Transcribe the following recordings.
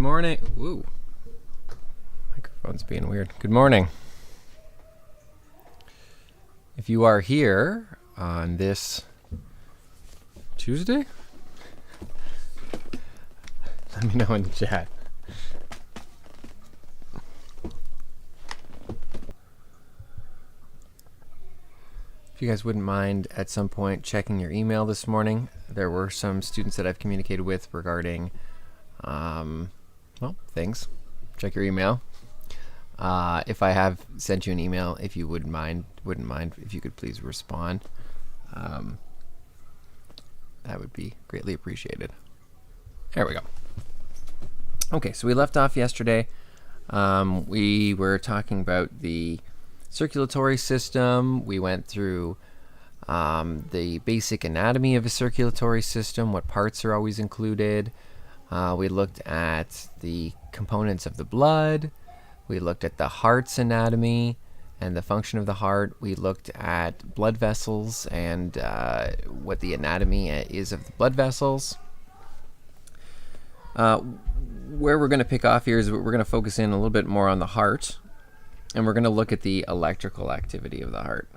morning. Ooh. Microphone's being weird. Good morning. If you are here on this Tuesday, let me know in the chat. If you guys wouldn't mind at some point checking your email this morning. There were some students that I've communicated with regarding things. Check your email. If I have sent you an email, if you wouldn't mind if you could please respond. That would be greatly appreciated. There we go. Okay, so we left off yesterday. We were talking about the circulatory system. We went through the basic anatomy of a circulatory system, what parts are always included. We looked at the components of the blood. We looked at the heart's anatomy and the function of the heart. We looked at blood vessels and what the anatomy is of the blood vessels. Where we're going to pick off here is we're going to focus in a little bit more on the heart, and we're going to look at the electrical activity of the heart.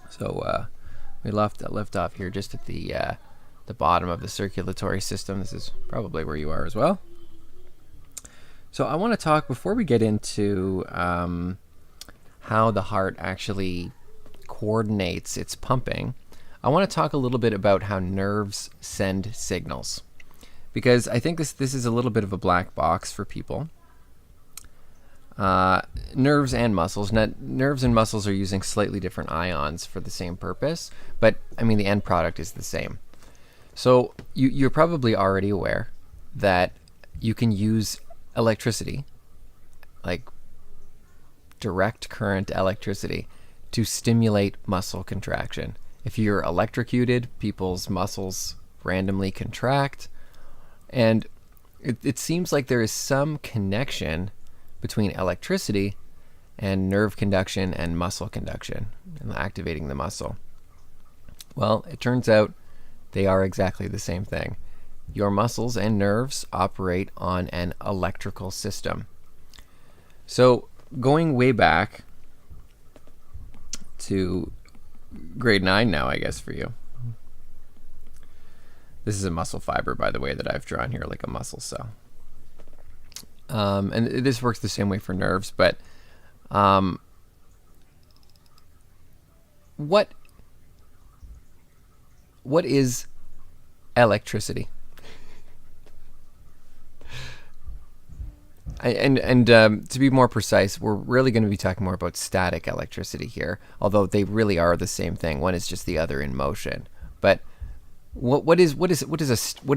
So we left off here just at the bottom of the circulatory system. This is probably where you are as well. So I want to talk, before we get into how the heart actually coordinates its pumping, I want to talk a little bit about how nerves send signals, because I think this is a little bit of a black box for people. Nerves and muscles. Now, nerves and muscles are using slightly different ions for the same purpose, but I mean the end product is the same. So you're probably already aware that you can use electricity, like direct current electricity, to stimulate muscle contraction. If you're electrocuted, people's muscles randomly contract, and it seems like there is some connection between electricity and nerve conduction and muscle conduction and activating the muscle. Well, it turns out they are exactly the same thing. Your muscles and nerves operate on an electrical system. So going way back to grade 9 now, I guess, for you. This is a muscle fiber, by the way, that I've drawn here, like a muscle cell. And this works the same way for nerves, but what is electricity? To be more precise, we're really going to be talking more about static electricity here, although they really are the same thing. One is just the other in motion. But what is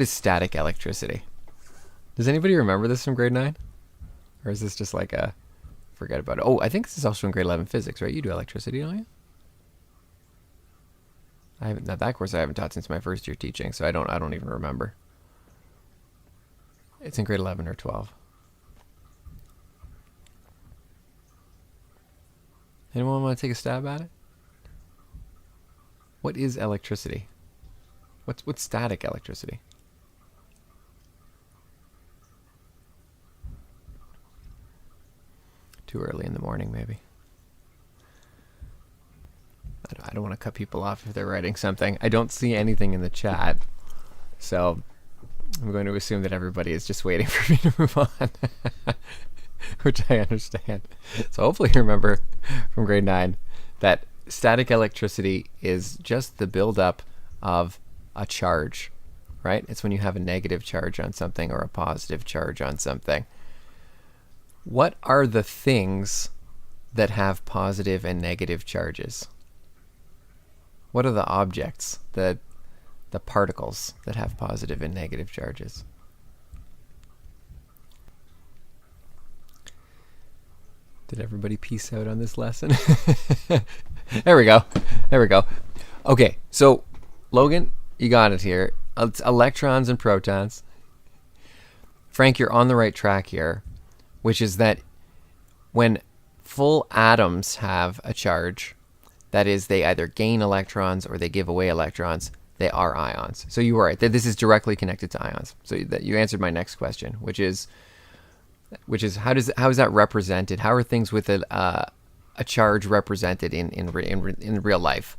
static electricity? Does anybody remember this from grade 9? Or is this just like a forget about it? Oh, I think this is also in grade 11 physics, right? You do electricity, don't you? That course I haven't taught since my first year teaching, so I don't even remember. It's in grade 11 or 12. Anyone want to take a stab at it? What is electricity? What's static electricity? Too early in the morning, maybe. I don't want to cut people off if they're writing something. I don't see anything in the chat, so I'm going to assume that everybody is just waiting for me to move on, which I understand. So hopefully you remember from grade 9 that static electricity is just the buildup of a charge, right? It's when you have a negative charge on something or a positive charge on something. What are the things that have positive and negative charges? What are the objects, the particles that have positive and negative charges? Did everybody peace out on this lesson? There we go. Okay, so Logan, you got it here. It's electrons and protons. Frank, you're on the right track here, which is that when full atoms have a charge, that is, they either gain electrons or they give away electrons, they are ions. So you were right, that this is directly connected to ions. So that you answered my next question, which is how is that represented? How are things with a charge represented in real life?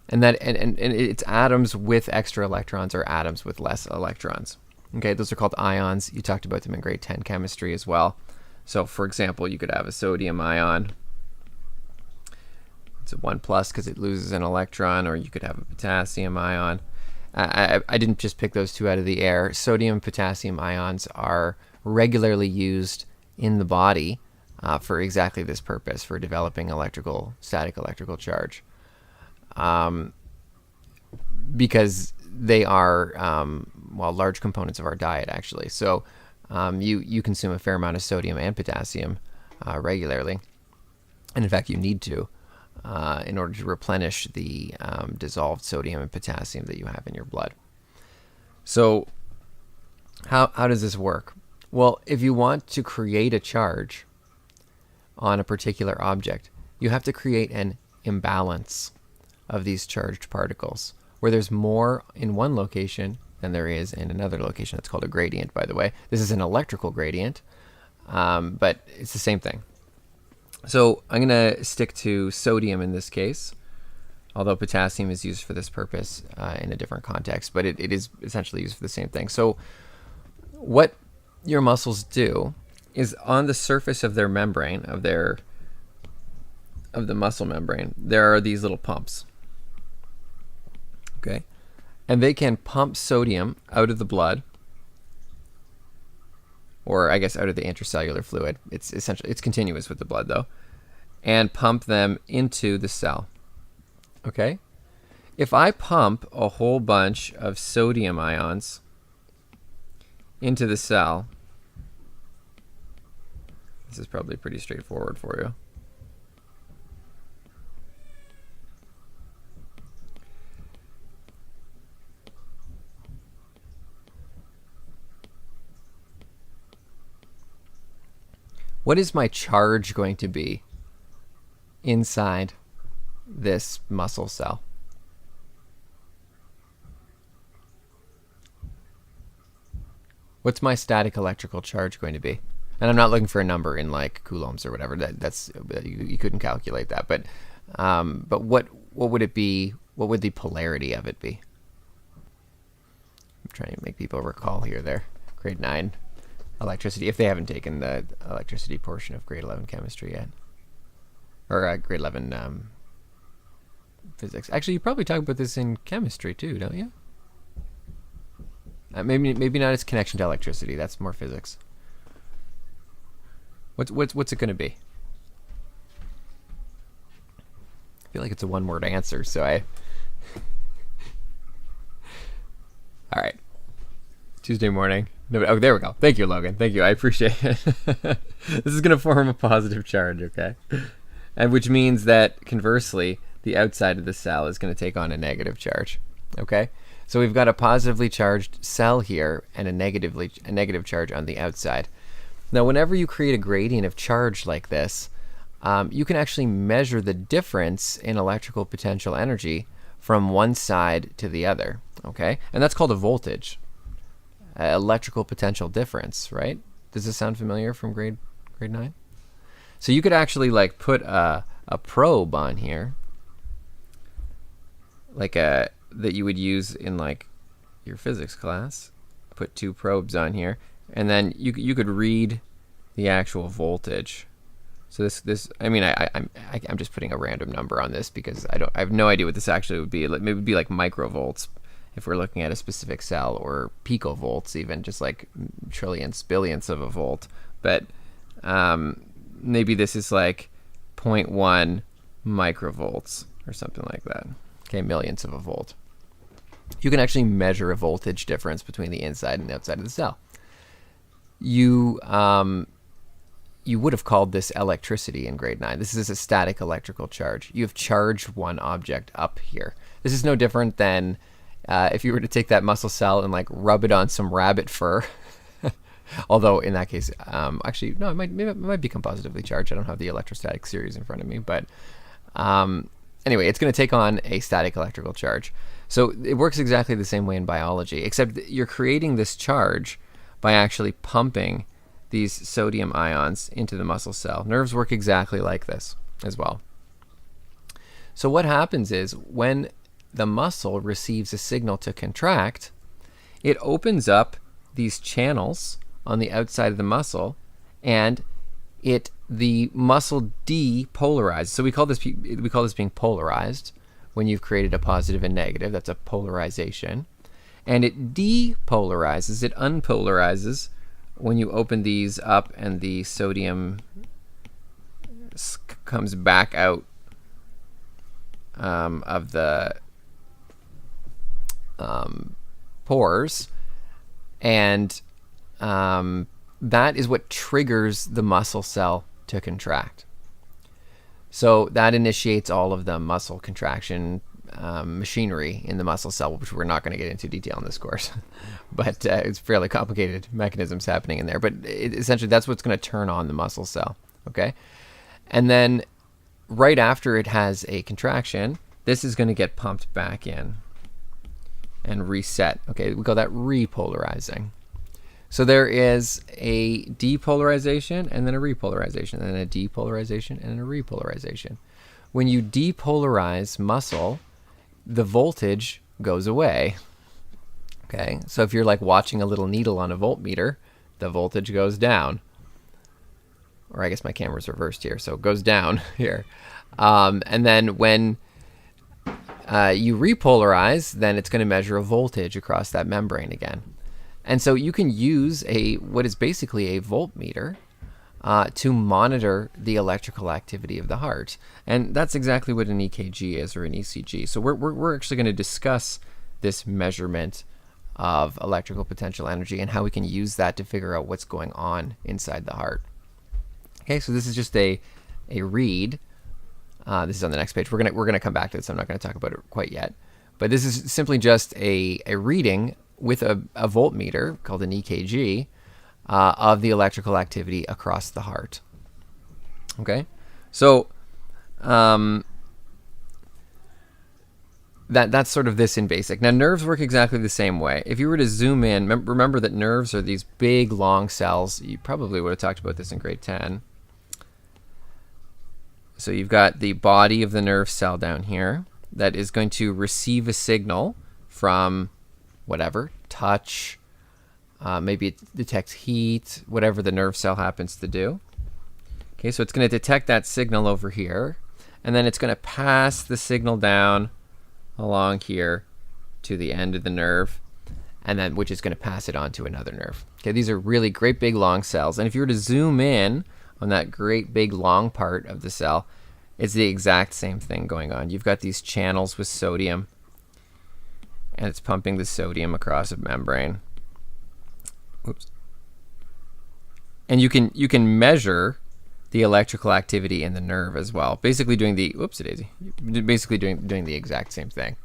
And it's atoms with extra electrons or atoms with less electrons. Okay, those are called ions. You talked about them in grade 10 chemistry as well. So for example, you could have a sodium ion. It's a 1+ because it loses an electron, or you could have a potassium ion. I didn't just pick those two out of the air. Sodium and potassium ions are regularly used in the body for exactly this purpose, for developing static electrical charge. Because they are, large components of our diet, actually. So you consume a fair amount of sodium and potassium regularly. And in fact, you need to in order to replenish the dissolved sodium and potassium that you have in your blood. So how does this work? Well, if you want to create a charge on a particular object, you have to create an imbalance of these charged particles, where there's more in one location than there is in another location. That's called a gradient, by the way. This is an electrical gradient, but it's the same thing. So I'm going to stick to sodium in this case, although potassium is used for this purpose in a different context, but it is essentially used for the same thing. So what your muscles do is, on the surface of their membrane, of the muscle membrane, there are these little pumps. Okay, and they can pump sodium out of the blood, or I guess out of the intracellular fluid. It's continuous with the blood though, and pump them into the cell. Okay, if I pump a whole bunch of sodium ions into the cell, this is probably pretty straightforward for you. What is my charge going to be inside this muscle cell? What's my static electrical charge going to be? And I'm not looking for a number in like coulombs or whatever. That's you couldn't calculate that. But what would it be? What would the polarity of it be? I'm trying to make people recall here. There, grade 9. Electricity, if they haven't taken the electricity portion of grade 11 chemistry yet, or grade 11 physics. Actually, you probably talk about this in chemistry too, don't you? Maybe not its connection to electricity. That's more physics. What's it going to be? I feel like it's a one-word answer, so I. All right. Tuesday morning. No, oh, there we go. Thank you, Logan. Thank you. I appreciate it. This is going to form a positive charge, okay? And which means that, conversely, the outside of the cell is going to take on a negative charge, okay? So we've got a positively charged cell here and a negative charge on the outside. Now, whenever you create a gradient of charge like this, you can actually measure the difference in electrical potential energy from one side to the other, okay? And that's called a voltage. Electrical potential difference, right? Does this sound familiar from grade 9? So you could actually like put a probe on here, like that you would use in like your physics class. Put 2 probes on here, and then you could read the actual voltage. So this I mean I'm just putting a random number on this because I have no idea what this actually would be. Maybe it would be like microvolts if we're looking at a specific cell, or picovolts, even just like trillions, billions of a volt. But maybe this is like 0.1 microvolts or something like that. Okay, millionths of a volt. You can actually measure a voltage difference between the inside and the outside of the cell. You would have called this electricity in grade 9. This is a static electrical charge. You have charged one object up here. This is no different than if you were to take that muscle cell and like rub it on some rabbit fur. Although in that case, actually, no, it might become positively charged. I don't have the electrostatic series in front of me, but anyway, it's going to take on a static electrical charge. So it works exactly the same way in biology, except you're creating this charge by actually pumping these sodium ions into the muscle cell. Nerves work exactly like this as well. So what happens is when the muscle receives a signal to contract, it opens up these channels on the outside of the muscle, and the muscle depolarizes. So we call this being polarized. When you've created a positive and negative, that's a polarization. And it depolarizes, it unpolarizes when you open these up and the sodium comes back out of the pores, and that is what triggers the muscle cell to contract. So that initiates all of the muscle contraction machinery in the muscle cell, which we're not going to get into detail in this course, but it's fairly complicated mechanisms happening in there. But essentially, that's what's going to turn on the muscle cell. Okay, and then right after it has a contraction, this is going to get pumped back in and reset. Okay, we call that repolarizing. So there is a depolarization and then a repolarization, and then a depolarization and a repolarization. When you depolarize muscle, the voltage goes away. Okay, so if you're like watching a little needle on a voltmeter, the voltage goes down. Or I guess my camera's reversed here, so it goes down here. And then when you repolarize, then it's going to measure a voltage across that membrane again. And so you can use what is basically a voltmeter to monitor the electrical activity of the heart. And that's exactly what an EKG is, or an ECG. So we're actually going to discuss this measurement of electrical potential energy and how we can use that to figure out what's going on inside the heart. Okay, so this is just a read. This is on the next page. We're gonna come back to this. I'm not going to talk about it quite yet. But this is simply just a reading with a voltmeter called an EKG of the electrical activity across the heart. Okay, so that's sort of this in basic. Now nerves work exactly the same way. If you were to zoom in, remember that nerves are these big long cells. You probably would have talked about this in grade 10. So you've got the body of the nerve cell down here that is going to receive a signal from whatever, touch, maybe it detects heat, whatever the nerve cell happens to do. Okay, so it's going to detect that signal over here, and then it's going to pass the signal down along here to the end of the nerve, and then which is going to pass it on to another nerve. Okay, these are really great big long cells, and if you were to zoom in on that great big long part of the cell, it's the exact same thing going on. You've got these channels with sodium, and it's pumping the sodium across a membrane. Oops. And you can measure the electrical activity in the nerve as well, basically doing the basically doing the exact same thing.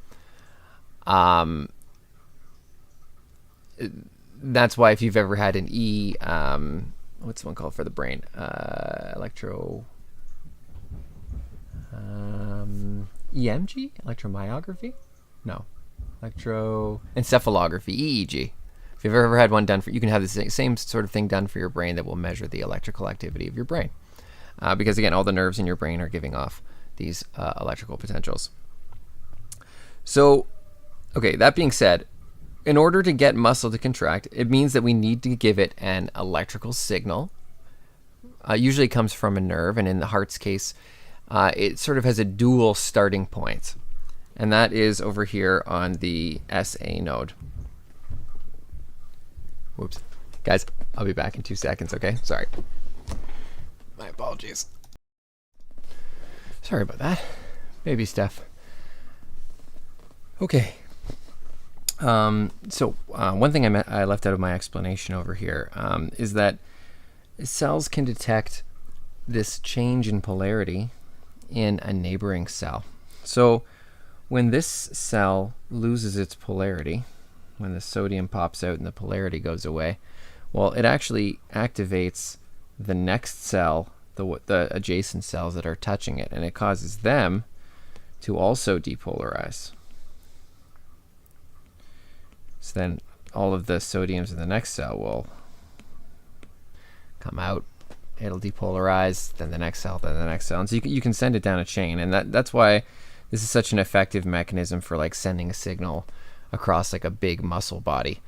That's why if you've ever had an what's the one called for the brain? EMG? Electromyography? No. Electroencephalography, EEG. If you've ever had one done you can have the same sort of thing done for your brain that will measure the electrical activity of your brain. Because again, all the nerves in your brain are giving off these electrical potentials. So, okay, that being said, in order to get muscle to contract, it means that we need to give it an electrical signal. Usually comes from a nerve, and in the heart's case, it sort of has a dual starting point. And that is over here on the SA node. Whoops. Guys, I'll be back in 2 seconds, okay? Sorry. My apologies. Sorry about that. Baby stuff. Okay. So one thing I left out of my explanation over here is that cells can detect this change in polarity in a neighboring cell. So when this cell loses its polarity, when the sodium pops out and the polarity goes away, well, it actually activates the next cell, the adjacent cells that are touching it, and it causes them to also depolarize. So then all of the sodiums in the next cell will come out. It'll depolarize, then the next cell, then the next cell. And so you can send it down a chain. And that's why this is such an effective mechanism for like sending a signal across like a big muscle body.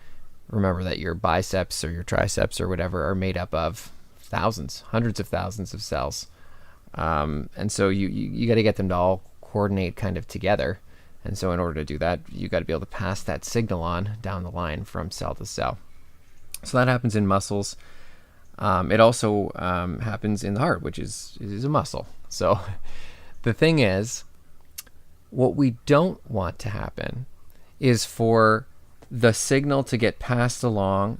Remember that your biceps or your triceps or whatever are made up of thousands, hundreds of thousands of cells. And so you got to get them to all coordinate kind of together. And so in order to do that, you got to be able to pass that signal on down the line from cell to cell. So that happens in muscles. It also happens in the heart, which is a muscle. So the thing is, what we don't want to happen is for the signal to get passed along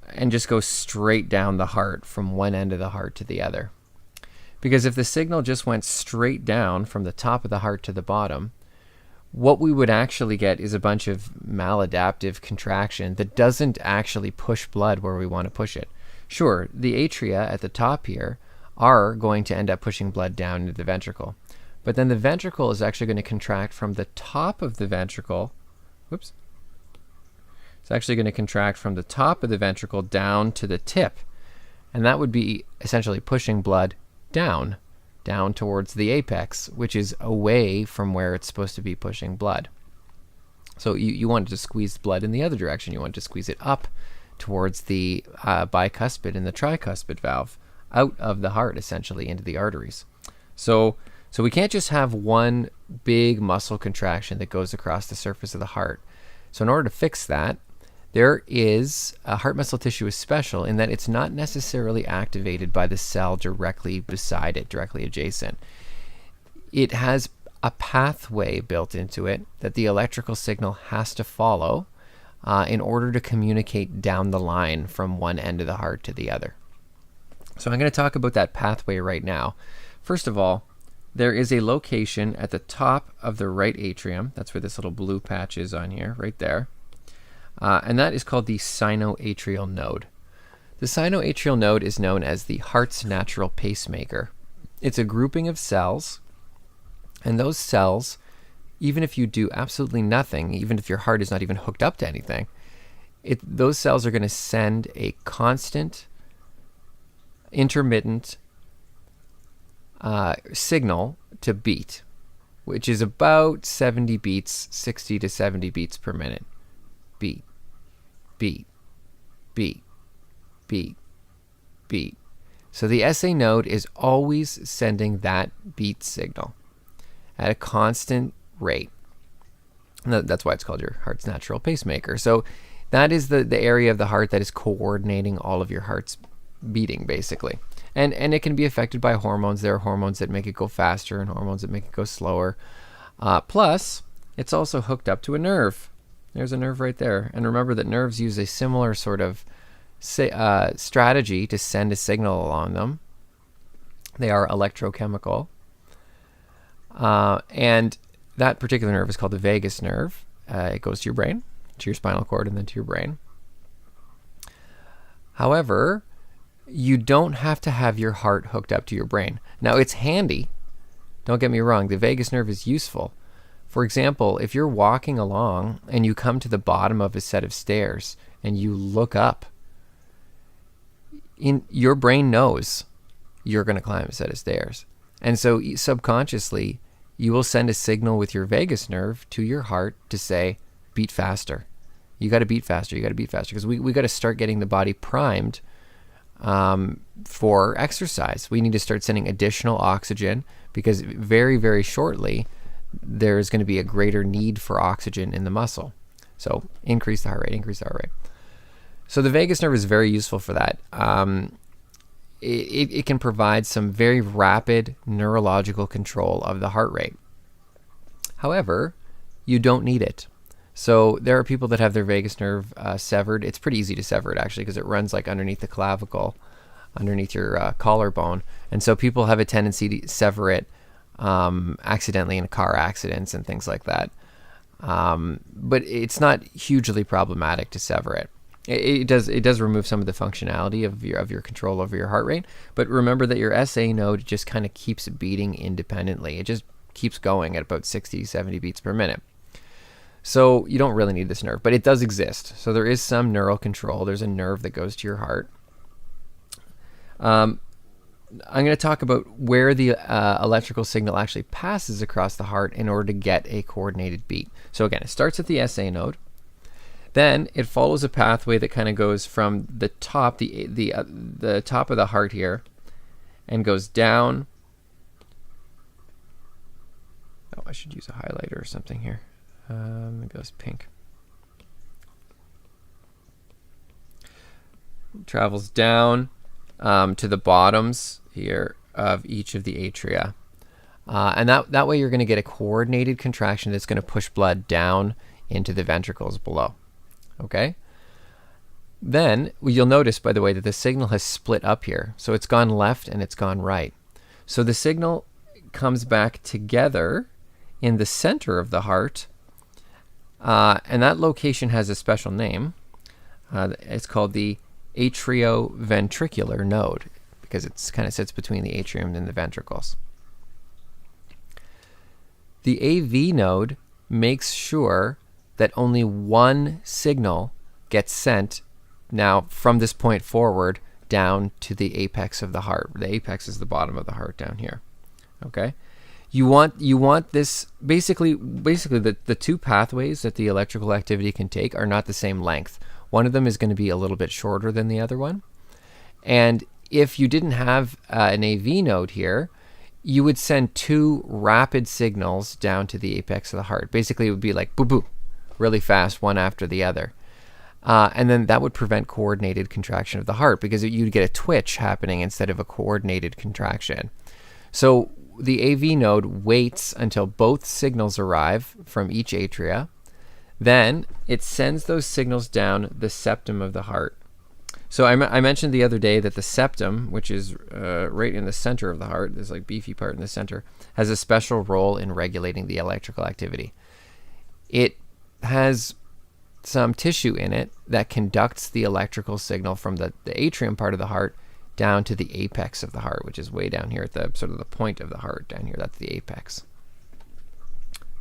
and just go straight down the heart from one end of the heart to the other. Because if the signal just went straight down from the top of the heart to the bottom, what we would actually get is a bunch of maladaptive contraction that doesn't actually push blood where we want to push it. Sure, the atria at the top here are going to end up pushing blood down into the ventricle. But then the ventricle is actually going to contract from the top of the ventricle. Whoops. It's actually going to contract from the top of the ventricle down to the tip. And that would be essentially pushing blood down towards the apex, which is away from where it's supposed to be pushing blood. So you want to squeeze blood in the other direction. You want to squeeze it up towards the bicuspid and the tricuspid valve, out of the heart, essentially, into the arteries. So we can't just have one big muscle contraction that goes across the surface of the heart. So in order to fix that, there is heart muscle tissue is special in that it's not necessarily activated by the cell directly beside it, directly adjacent. It has a pathway built into it that the electrical signal has to follow in order to communicate down the line from one end of the heart to the other. So I'm going to talk about that pathway right now. First of all, there is a location at the top of the right atrium. That's where this little blue patch is on here, right there. And that is called the sinoatrial node. The sinoatrial node is known as the heart's natural pacemaker. It's a grouping of cells, and those cells, even if you do absolutely nothing, even if your heart is not even hooked up to anything, those cells are going to send a constant, intermittent signal to beat, which is about 70 beats, 60 to 70 beats per minute. Beat, beat, beat, beat, beat. So the SA node is always sending that beat signal at a constant rate. And that's why it's called your heart's natural pacemaker. So that is the area of the heart that is coordinating all of your heart's beating, basically. And it can be affected by hormones. There are hormones that make it go faster and hormones that make it go slower. Plus, it's also hooked up to a nerve. There's a nerve right there. And remember that nerves use a similar sort of strategy to send a signal along them. They are electrochemical. And that particular nerve is called the vagus nerve. It goes to your brain, to your spinal cord, and then to your brain. However, you don't have to have your heart hooked up to your brain. Now, it's handy. Don't get me wrong. The vagus nerve is useful. For example, if you're walking along and you come to the bottom of a set of stairs and you look up, your brain knows you're going to climb a set of stairs. And so subconsciously, you will send a signal with your vagus nerve to your heart to say, beat faster. You got to beat faster. You got to beat faster. Because we got to start getting the body primed for exercise. We need to start sending additional oxygen because very, very shortly, there's going to be a greater need for oxygen in the muscle. So increase the heart rate, increase the heart rate. So the vagus nerve is very useful for that. It can provide some very rapid neurological control of the heart rate. However, you don't need it. So there are people that have their vagus nerve severed. It's pretty easy to sever it, actually, because it runs like underneath the clavicle, underneath your collarbone. And so people have a tendency to sever it accidentally in car accidents and things like that. But it's not hugely problematic to sever it. It does remove some of the functionality of your control over your heart rate. But remember that your SA node just kind of keeps beating independently. It just keeps going at about 60, 70 beats per minute. So you don't really need this nerve, but it does exist. So there is some neural control. There's a nerve that goes to your heart. I'm going to talk about where the electrical signal actually passes across the heart in order to get a coordinated beat. So again, it starts at the SA node. Then it follows a pathway that kind of goes from the top, the top of the heart here, and goes down. Oh, I should use a highlighter or something here. It goes pink. Travels down to the bottoms here of each of the atria. And that way you're going to get a coordinated contraction that's going to push blood down into the ventricles below. Okay? Then you'll notice, by the way, that the signal has split up here. So it's gone left and it's gone right. So the signal comes back together in the center of the heart. And that location has a special name. It's called the Atrioventricular Node, because it kind of sits between the atrium and the ventricles. The AV node makes sure that only one signal gets sent now from this point forward down to the apex of the heart. The apex is the bottom of the heart down here. Okay? You want this basically the two pathways that the electrical activity can take are not the same length. One of them is going to be a little bit shorter than the other one. And if you didn't have an AV node here, you would send two rapid signals down to the apex of the heart. Basically, it would be like boo-boo, really fast, one after the other. And then that would prevent coordinated contraction of the heart, because you'd get a twitch happening instead of a coordinated contraction. So the AV node waits until both signals arrive from each atria. Then it sends those signals down the septum of the heart. So I mentioned the other day that the septum, which is right in the center of the heart, this like beefy part in the center, has a special role in regulating the electrical activity. It has some tissue in it that conducts the electrical signal from the atrium part of the heart down to the apex of the heart, which is way down here at the sort of the point of the heart down here. That's the apex.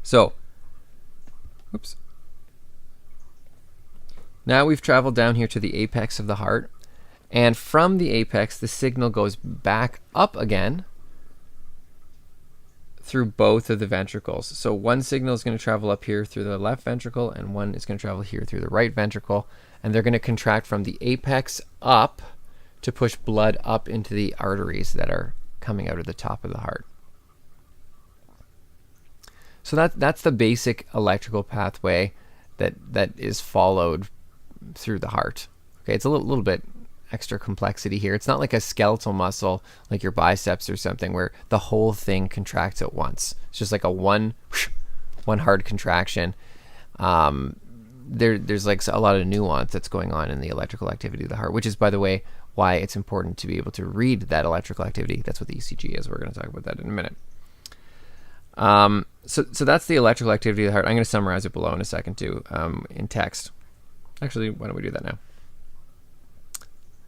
So, oops. Now we've traveled down here to the apex of the heart, and from the apex the signal goes back up again through both of the ventricles. So one signal is going to travel up here through the left ventricle, and one is going to travel here through the right ventricle, and they're going to contract from the apex up to push blood up into the arteries that are coming out of the top of the heart. So that's the basic electrical pathway that is followed through the heart. Okay, it's a little bit extra complexity here. It's not like a skeletal muscle like your biceps or something where the whole thing contracts at once. It's just like a one hard contraction. There's like a lot of nuance that's going on in the electrical activity of the heart, which is, by the way, why it's important to be able to read that electrical activity. That's what the ECG is. We're going to talk about that in a minute. So that's the electrical activity of the heart. I'm going to summarize it below in a second too, in text. Actually, why don't we do that now?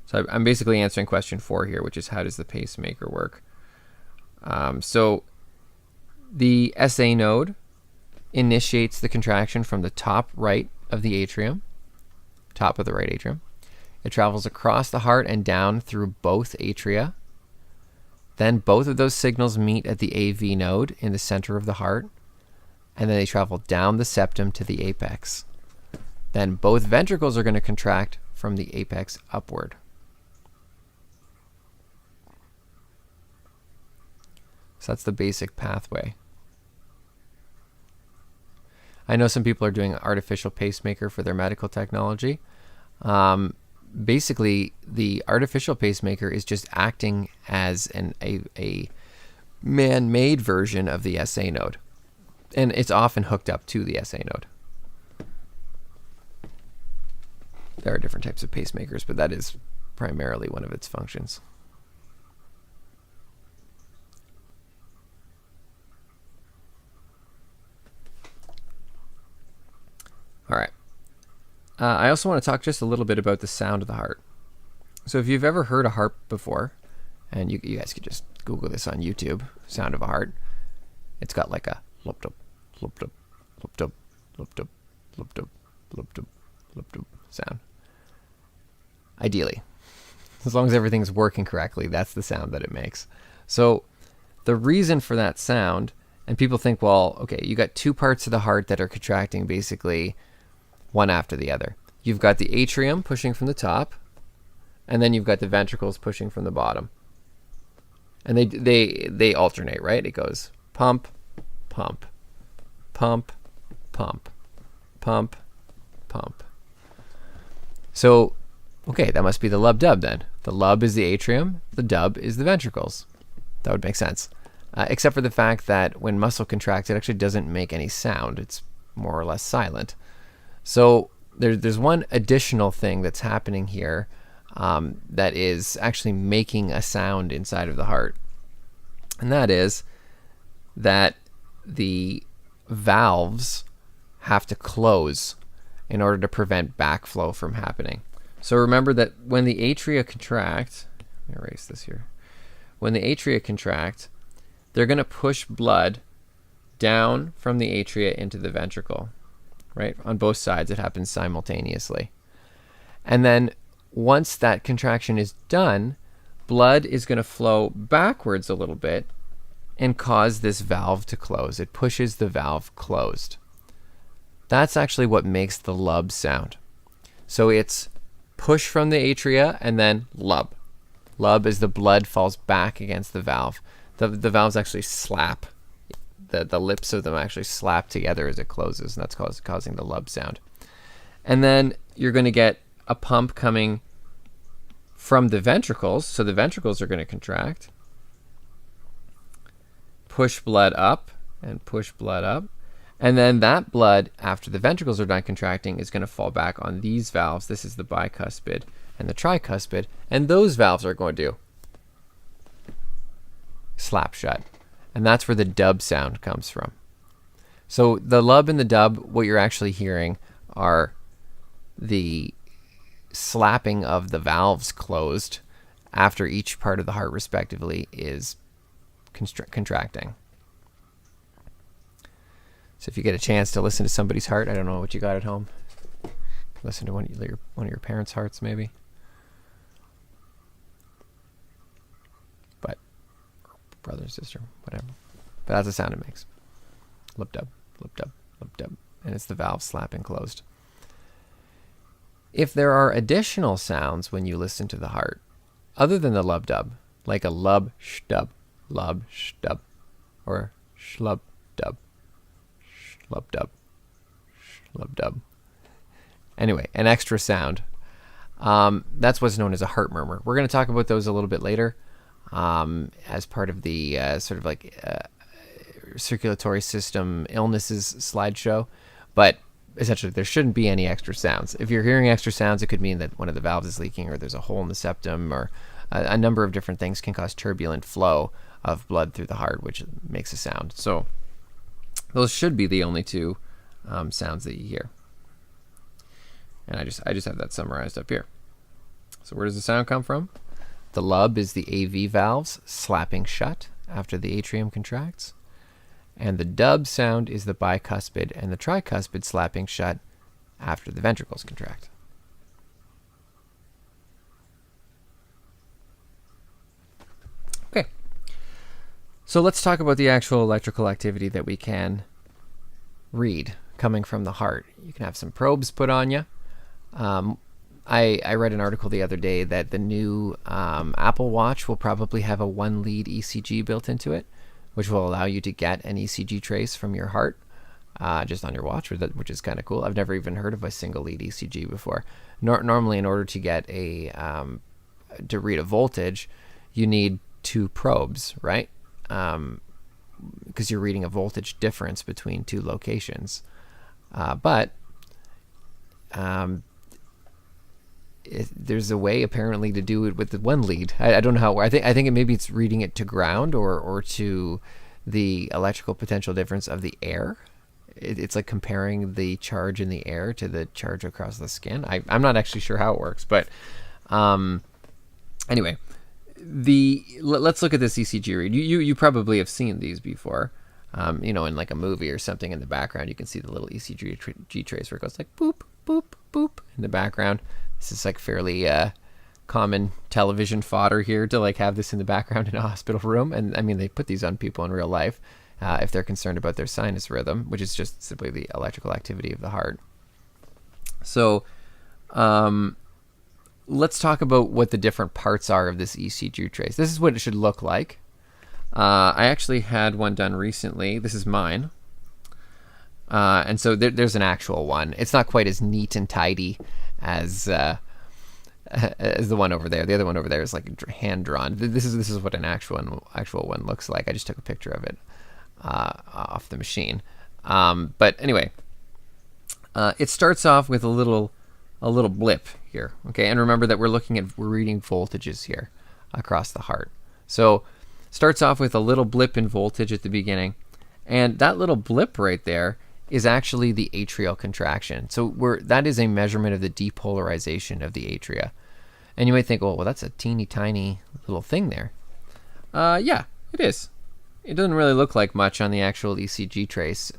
So I'm basically answering question 4 here, which is how does the pacemaker work? So the SA node initiates the contraction from the top right of the atrium, top of the right atrium. It travels across the heart and down through both atria. Then both of those signals meet at the AV node in the center of the heart, and then they travel down the septum to the apex. Then both ventricles are going to contract from the apex upward. So that's the basic pathway. I know some people are doing artificial pacemaker for their medical technology. Basically, the artificial pacemaker is just acting as a man-made version of the SA node. And it's often hooked up to the SA node. There are different types of pacemakers, but that is primarily one of its functions. All right. I also want to talk just a little bit about the sound of the heart. So if you've ever heard a heart before, and you guys could just Google this on YouTube, sound of a heart, it's got like a loop-dub, loop-dub, loop-dub, loop-dub, loop-dub, loop-dub, loop-dub sound. Ideally. As long as everything's working correctly, that's the sound that it makes. So the reason for that sound, and people think, well, okay, you got two parts of the heart that are contracting basically one after the other. You've got the atrium pushing from the top, and then you've got the ventricles pushing from the bottom. And they alternate, right? It goes pump, pump, pump, pump, pump, pump. So, okay, that must be the lub-dub then. The lub is the atrium, the dub is the ventricles. That would make sense. Except for the fact that when muscle contracts, it actually doesn't make any sound. It's more or less silent. So there's one additional thing that's happening here that is actually making a sound inside of the heart. And that is that the valves have to close in order to prevent backflow from happening. So remember that when the atria contract, let me erase this here. When the atria contract, they're going to push blood down from the atria into the ventricle, right? On both sides, it happens simultaneously. And then once that contraction is done, blood is going to flow backwards a little bit and cause this valve to close. It pushes the valve closed. That's actually what makes the lub sound. So it's push from the atria and then lub. Lub is the blood falls back against the valve. The valves actually slap. The lips of them actually slap together as it closes, and that's causing the lub sound. And then you're going to get a pump coming from the ventricles. So the ventricles are going to contract, push blood up, and push blood up. And then that blood, after the ventricles are done contracting, is going to fall back on these valves. This is the bicuspid and the tricuspid. And those valves are going to slap shut. And that's where the dub sound comes from. So the lub and the dub, what you're actually hearing are the slapping of the valves closed after each part of the heart respectively is contracting. So if you get a chance to listen to somebody's heart, I don't know what you got at home. Listen to one of your parents' hearts maybe. But brother, sister, whatever. But that's the sound it makes. Lip dub, lip dub, lip dub. And it's the valve slapping closed. If there are additional sounds when you listen to the heart, other than the lub dub, like a lub shtub, or shlub dub, shlub dub, shlub dub. Anyway, an extra sound. That's what's known as a heart murmur. We're going to talk about those a little bit later as part of the sort of like circulatory system illnesses slideshow. But essentially, there shouldn't be any extra sounds. If you're hearing extra sounds, it could mean that one of the valves is leaking, or there's a hole in the septum, or a number of different things can cause turbulent flow of blood through the heart, which makes a sound. So those should be the only two sounds that you hear. And I just have that summarized up here. So where does the sound come from? The lub is the AV valves slapping shut after the atrium contracts. And the dub sound is the bicuspid and the tricuspid slapping shut after the ventricles contract. Okay. So let's talk about the actual electrical activity that we can read coming from the heart. You can have some probes put on you. I read an article the other day that the new Apple Watch will probably have a one lead ECG built into it, which will allow you to get an ECG trace from your heart just on your watch, which is kind of cool. I've never even heard of a single lead ECG before. Normally, in order to get to read a voltage, you need two probes, right? Because you're reading a voltage difference between two locations. But there's a way apparently to do it with the one lead. I don't know how. I think maybe it's reading it to ground or to the electrical potential difference of the air. It's like comparing the charge in the air to the charge across the skin. I'm not actually sure how it works, but anyway, let's look at this ECG read. You probably have seen these before. you know, in like a movie or something in the background, you can see the little ECG trace where it goes like boop, boop, boop in the background. This is like fairly common television fodder here to like have this in the background in a hospital room. And I mean, they put these on people in real life if they're concerned about their sinus rhythm, which is just simply the electrical activity of the heart. So let's talk about what the different parts are of this ECG trace. This is what it should look like. I actually had one done recently. This is mine. And so there's an actual one. It's not quite as neat and tidy as the one over there. The other one over there is like hand drawn. This is what an actual one looks like. I just took a picture of it off the machine. But anyway, it starts off with a little blip here. Okay, and remember that we're reading voltages here across the heart. So starts off with a little blip in voltage at the beginning, and that little blip right there is actually the atrial contraction. So that is a measurement of the depolarization of the atria. And you might think, oh, well, that's a teeny tiny little thing there. Yeah, it is. It doesn't really look like much on the actual ECG trace.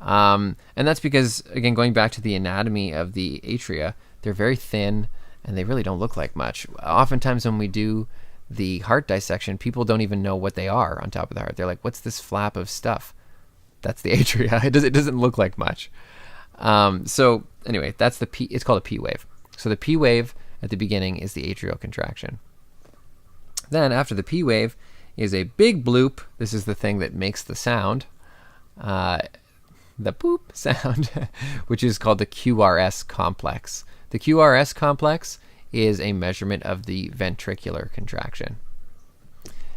And that's because, again, going back to the anatomy of the atria, they're very thin and they really don't look like much. Oftentimes when we do the heart dissection, people don't even know what they are on top of the heart. They're like, what's this flap of stuff? That's the atria. It doesn't look like much. So anyway, that's the P. It's called a P wave. So the P wave at the beginning is the atrial contraction. Then after the P wave is a big bloop. This is the thing that makes the sound, the boop sound, which is called the QRS complex. The QRS complex is a measurement of the ventricular contraction.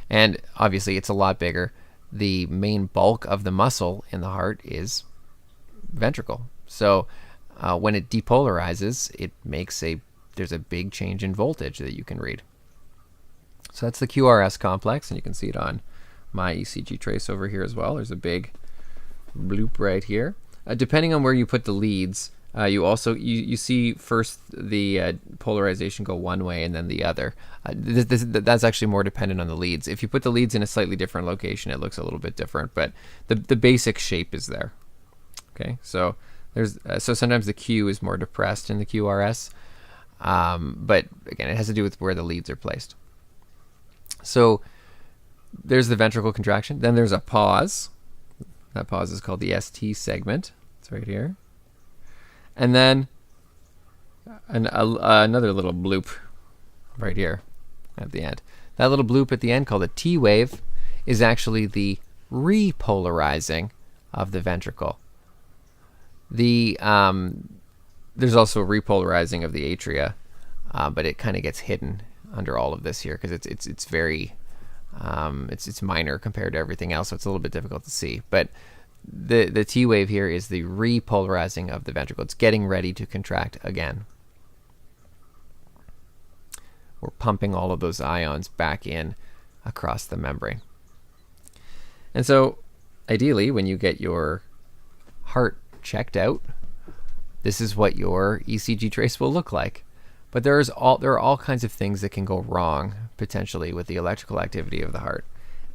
And obviously it's a lot bigger. The main bulk of the muscle in the heart is ventricle. So when it depolarizes, there's a big change in voltage that you can read. So that's the QRS complex, and you can see it on my ECG trace over here as well. There's a big bloop right here. Depending on where you put the leads, you see first the polarization go one way and then the other. That's actually more dependent on the leads. If you put the leads in a slightly different location, it looks a little bit different, but the basic shape is there. Okay, so so sometimes the Q is more depressed in the QRS, but again, it has to do with where the leads are placed. So there's the ventricle contraction. Then there's a pause. That pause is called the ST segment. It's right here. And then another little bloop right here at the end. That little bloop at the end, called a T wave, is actually the repolarizing of the ventricle. There's also a repolarizing of the atria, but it kind of gets hidden under all of this here because it's very it's minor compared to everything else, so it's a little bit difficult to see. But the T wave here is the repolarizing of the ventricle. It's getting ready to contract again. We're pumping all of those ions back in across the membrane. And so ideally, when you get your heart checked out, this is what your ECG trace will look like. But there are all kinds of things that can go wrong potentially with the electrical activity of the heart.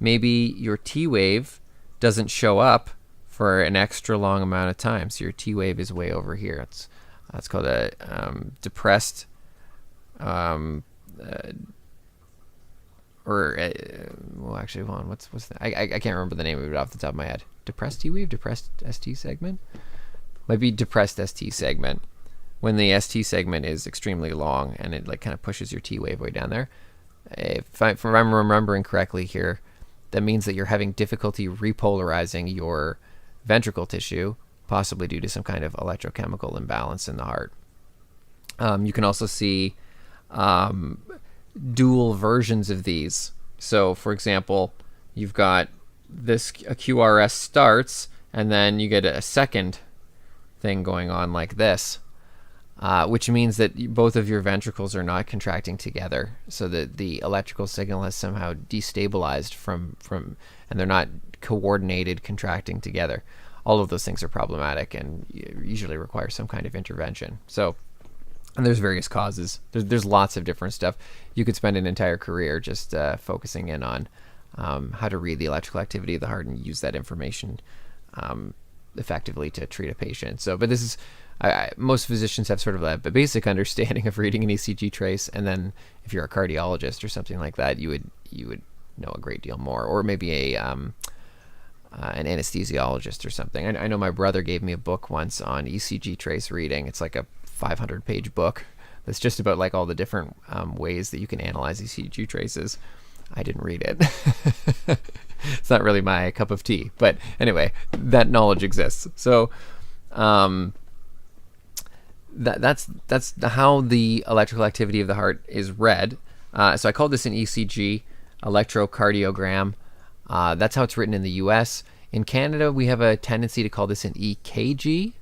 Maybe your T wave doesn't show up for an extra long amount of time, so your T wave is way over here. It's called a depressed well, actually, hold on. What's that? I can't remember the name of it off the top of my head. Depressed T wave, depressed ST segment. Might be depressed ST segment. When the ST segment is extremely long and it like kind of pushes your T wave way down there. If I'm remembering correctly here, that means that you're having difficulty repolarizing your ventricle tissue, possibly due to some kind of electrochemical imbalance in the heart. You can also see dual versions of these. So, for example, you've got a QRS starts, and then you get a second thing going on like this. Which means that both of your ventricles are not contracting together, so that the electrical signal has somehow destabilized from and they're not coordinated contracting together. All of those things are problematic and usually require some kind of intervention. So, and there's various causes. There's lots of different stuff. You could spend an entire career just focusing in on how to read the electrical activity of the heart and use that information effectively to treat a patient. So, but this is, most physicians have sort of a basic understanding of reading an ECG trace, and then if you're a cardiologist or something like that, you would know a great deal more, or maybe an anesthesiologist or something. I know my brother gave me a book once on ECG trace reading. It's like a 500-page book that's just about like all the different ways that you can analyze ECG traces. I didn't read it. It's not really my cup of tea, but anyway, that knowledge exists. So that's how the electrical activity of the heart is read. So I call this an ECG, electrocardiogram. That's how it's written in the US. In Canada, we have a tendency to call this an EKG.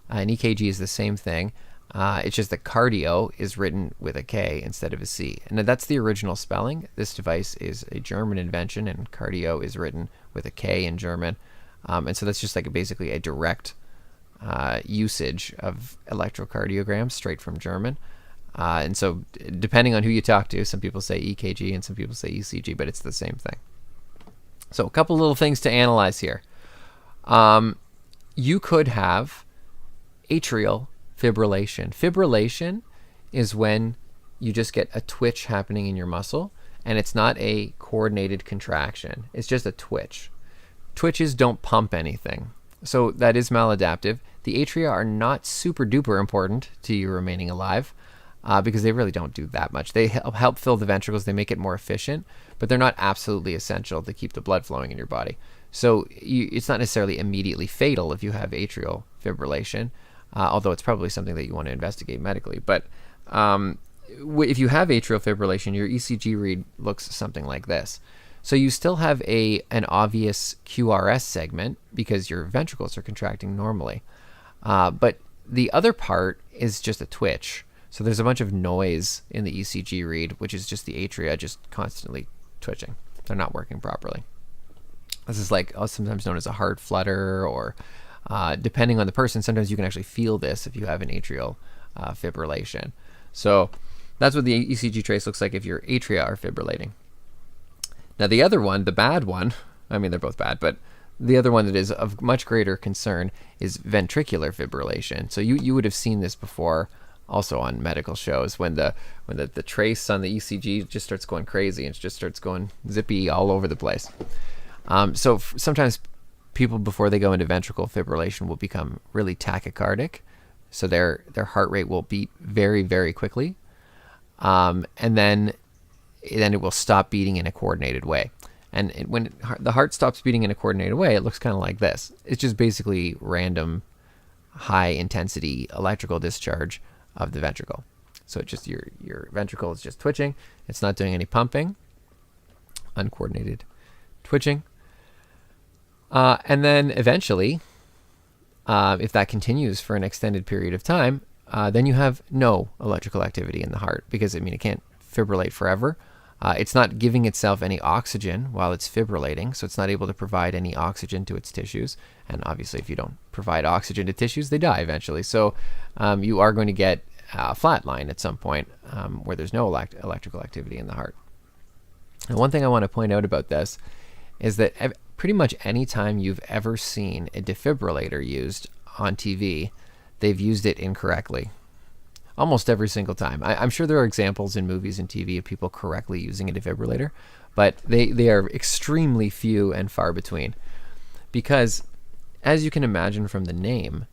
An EKG is the same thing. It's just that cardio is written with a K instead of a C. And that's the original spelling. This device is a German invention, and cardio is written with a K in German. And so that's just like basically a direct usage of electrocardiograms straight from German. And so depending on who you talk to, some people say EKG and some people say ECG, but it's the same thing. So a couple little things to analyze here. You could have atrial fibrillation. Fibrillation is when you just get a twitch happening in your muscle, and it's not a coordinated contraction. It's just a twitch. Twitches don't pump anything. So that is maladaptive. The atria are not super duper important to you remaining alive because they really don't do that much. They help fill the ventricles. They make it more efficient, but they're not absolutely essential to keep the blood flowing in your body. So it's not necessarily immediately fatal if you have atrial fibrillation, although it's probably something that you want to investigate medically. But if you have atrial fibrillation, your ECG read looks something like this. So you still have an obvious QRS segment because your ventricles are contracting normally. But the other part is just a twitch. So there's a bunch of noise in the ECG read, which is just the atria just constantly twitching. They're not working properly. This is like sometimes known as a heart flutter, or depending on the person, sometimes you can actually feel this if you have an atrial fibrillation. So that's what the ECG trace looks like if your atria are fibrillating. Now the other one, the bad one, I mean they're both bad, but the other one that is of much greater concern is ventricular fibrillation. So you would have seen this before also on medical shows when the trace on the ECG just starts going crazy and just starts going zippy all over the place. So sometimes people before they go into ventricular fibrillation will become really tachycardic. So their heart rate will beat very, very quickly. And then it will stop beating in a coordinated way. And when the heart stops beating in a coordinated way, it looks kind of like this. It's just basically random high intensity electrical discharge of the ventricle. So it just your ventricle is just twitching. It's not doing any pumping. Uncoordinated twitching. And then eventually, if that continues for an extended period of time, then you have no electrical activity in the heart because, it can't fibrillate forever. It's not giving itself any oxygen while it's fibrillating, so it's not able to provide any oxygen to its tissues. And obviously, if you don't provide oxygen to tissues, they die eventually. So you are going to get a flat line at some point where there's no electrical activity in the heart. And one thing I want to point out about this is that pretty much any time you've ever seen a defibrillator used on TV, they've used it incorrectly. Almost every single time. I'm sure there are examples in movies and TV of people correctly using a defibrillator, but they are extremely few and far between. Because, as you can imagine from the name,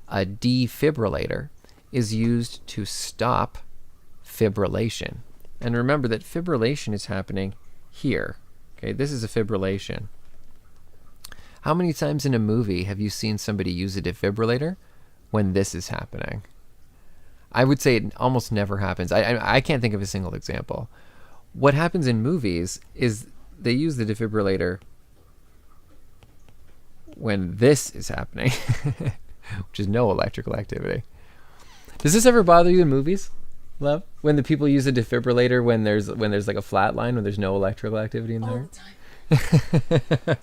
a defibrillator is used to stop fibrillation. And remember that fibrillation is happening here. Okay, this is a fibrillation. How many times in a movie have you seen somebody use a defibrillator when this is happening? I would say it almost never happens. I can't think of a single example. What happens in movies is they use the defibrillator when this is happening, which is no electrical activity. Does this ever bother you in movies, love? When the people use a defibrillator when there's like a flat line, when there's no electrical activity in there? All the time.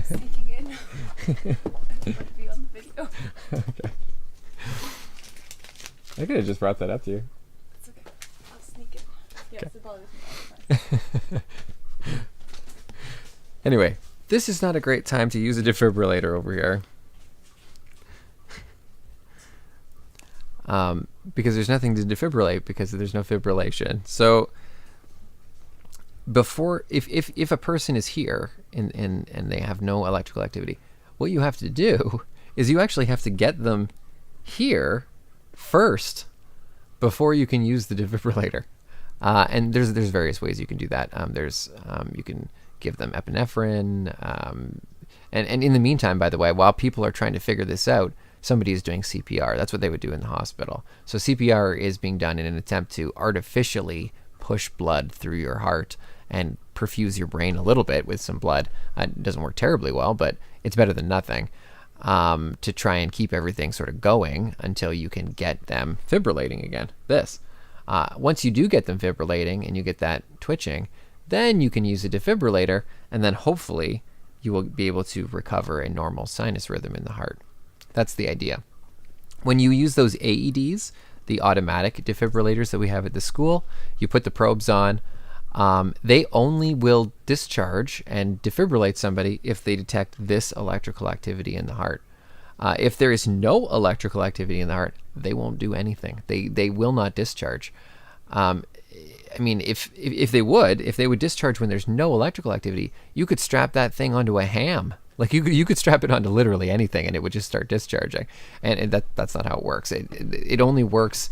Sneaking in. I want to be on the video. Okay. I could have just brought that up to you. It's okay. I'll sneak in. Yes, Okay. it bothers me all the time. Anyway, this is not a great time to use a defibrillator over here. Because there's nothing to defibrillate because there's no fibrillation. So before, if a person is here and they have no electrical activity, what you have to do is you actually have to get them here first before you can use the defibrillator. And there's various ways you can do that. You can give them epinephrine, and in the meantime, by the way, while people are trying to figure this out, somebody is doing CPR. That's what they would do in the hospital. So CPR is being done in an attempt to artificially push blood through your heart and perfuse your brain a little bit with some blood. It doesn't work terribly well, but it's better than nothing, to try and keep everything sort of going until you can get them fibrillating again. Once you do get them fibrillating and you get that twitching, then you can use a defibrillator, and then hopefully you will be able to recover a normal sinus rhythm in the heart. That's the idea. When you use those AEDs, the automatic defibrillators that we have at the school, you put the probes on. They only will discharge and defibrillate somebody if they detect this electrical activity in the heart. If there is no electrical activity in the heart, they won't do anything. They will not discharge. I mean, if they would discharge when there's no electrical activity, you could strap that thing onto a ham. Like you could strap it onto literally anything and it would just start discharging. And that's not how it works. It only works.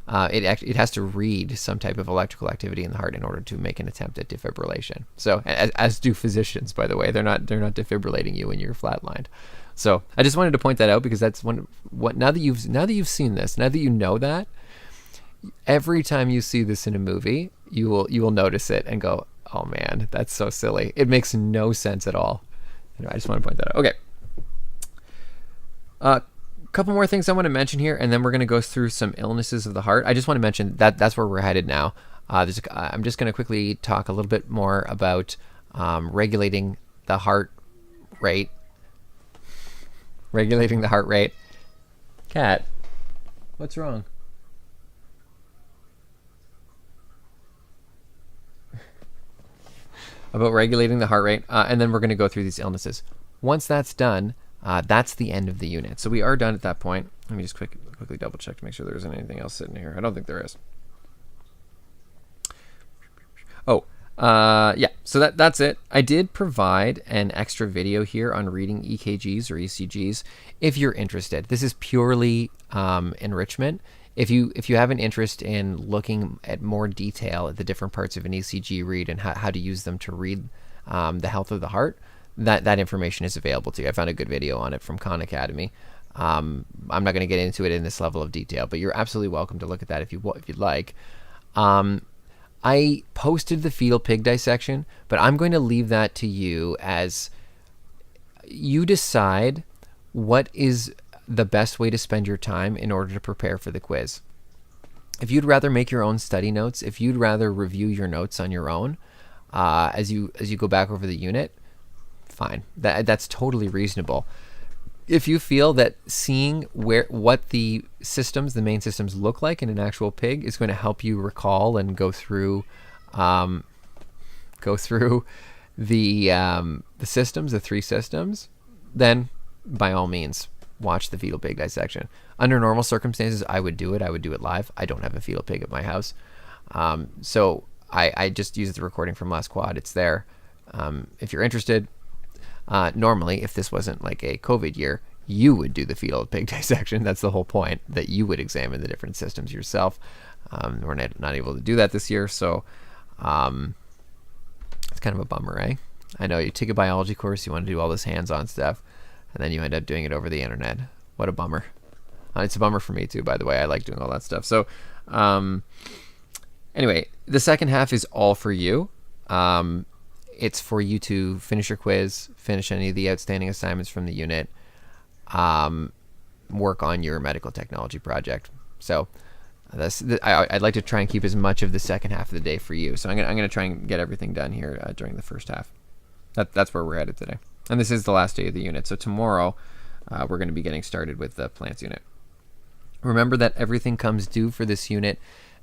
It has to read some type of electrical activity in the heart in order to make an attempt at defibrillation. So as do physicians, by the way, they're not defibrillating you when you're flatlined. So I just wanted to point that out because that's now that you've seen this, now that you know that, every time you see this in a movie, you will notice it and go, oh man, that's so silly. It makes no sense at all. Anyway, I just want to point that out. Okay. Couple more things I want to mention here, and then we're going to go through some illnesses of the heart. I just want to mention that's where we're headed now. I'm just going to quickly talk a little bit more about regulating the heart rate. Regulating the heart rate. Cat, what's wrong? About regulating the heart rate, and then we're going to go through these illnesses. Once that's done, that's the end of the unit. So we are done at that point. Let me just quickly double check to make sure there isn't anything else sitting here. I don't think there is. Oh, yeah. So that's it. I did provide an extra video here on reading EKGs or ECGs if you're interested. This is purely enrichment. If you have an interest in looking at more detail at the different parts of an ECG read and how to use them to read the health of the heart, that information is available to you. I found a good video on it from Khan Academy. I'm not going to get into it in this level of detail, but you're absolutely welcome to look at that if you'd like. I posted the fetal pig dissection, but I'm going to leave that to you as you decide what is the best way to spend your time in order to prepare for the quiz. If you'd rather make your own study notes, if you'd rather review your notes on your own as you go back over the unit, fine. That's totally reasonable. If you feel that seeing what the main systems look like in an actual pig is going to help you recall and go through the systems, the three systems, then by all means watch the fetal pig dissection. Under normal circumstances, I would do it. I would do it live. I don't have a fetal pig at my house, so I just use the recording from last quad. It's there. If you're interested. Normally, if this wasn't like a COVID year, you would do the fetal pig dissection. That's the whole point, that you would examine the different systems yourself. We're not able to do that this year, so it's kind of a bummer, eh? I know you take a biology course, you want to do all this hands-on stuff, and then you end up doing it over the internet. What a bummer. It's a bummer for me too, by the way. I like doing all that stuff. So anyway, the second half is all for you. It's for you to finish your quiz, finish any of the outstanding assignments from the unit, work on your medical technology project. So I'd like to try and keep as much of the second half of the day for you. So I'm gonna try and get everything done here during the first half. That's where we're headed today. And this is the last day of the unit. So tomorrow we're going to be getting started with the plants unit. Remember that everything comes due for this unit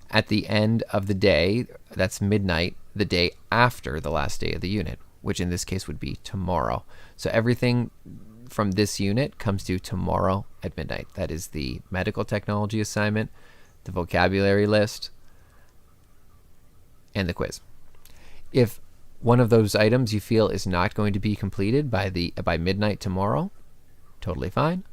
at the end of the day. That's midnight, the day after the last day of the unit. which in this case would be tomorrow. So everything from this unit comes due tomorrow at midnight. That is the medical technology assignment, the vocabulary list, and the quiz. If one of those items you feel is not going to be completed by midnight tomorrow, totally fine.